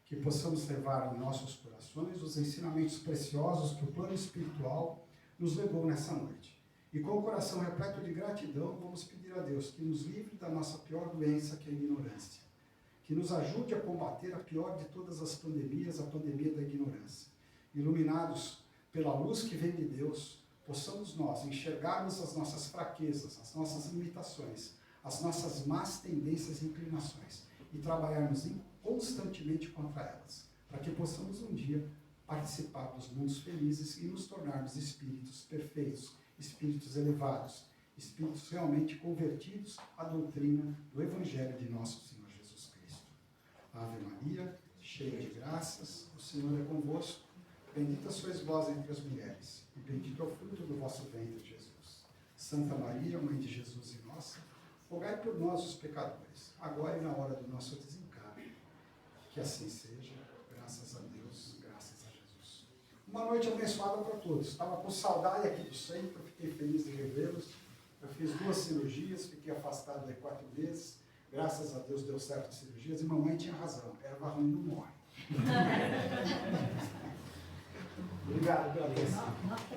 Que possamos levar em nossos corações os ensinamentos preciosos que o plano espiritual nos levou nessa noite. E com o coração repleto de gratidão, vamos pedir a Deus que nos livre da nossa pior doença, que é a ignorância. Que nos ajude a combater a pior de todas as pandemias, a pandemia da ignorância. Iluminados pela luz que vem de Deus, possamos nós enxergarmos as nossas fraquezas, as nossas limitações, as nossas más tendências e inclinações e trabalharmos constantemente contra elas, para que possamos um dia participar dos mundos felizes e nos tornarmos espíritos perfeitos, espíritos elevados, espíritos realmente convertidos à doutrina do Evangelho de nosso Senhor Jesus Cristo. Ave Maria, cheia de graças, o Senhor é convosco. Bendita sois vós entre as mulheres, e bendito é o fruto do vosso ventre, Jesus. Santa Maria, Mãe de Jesus e nossa, rogai por nós, os pecadores, agora e na hora do nosso desencargo. Que assim seja, graças a Deus, graças a Jesus. Uma noite abençoada para todos. Estava com saudade aqui do centro, fiquei feliz de revê-los. Eu fiz 2 cirurgias, fiquei afastado aí 4 vezes. Graças a Deus deu certo as cirurgias, e mamãe tinha razão, erva ruim não morre. Obrigado pela atenção. Nossa, que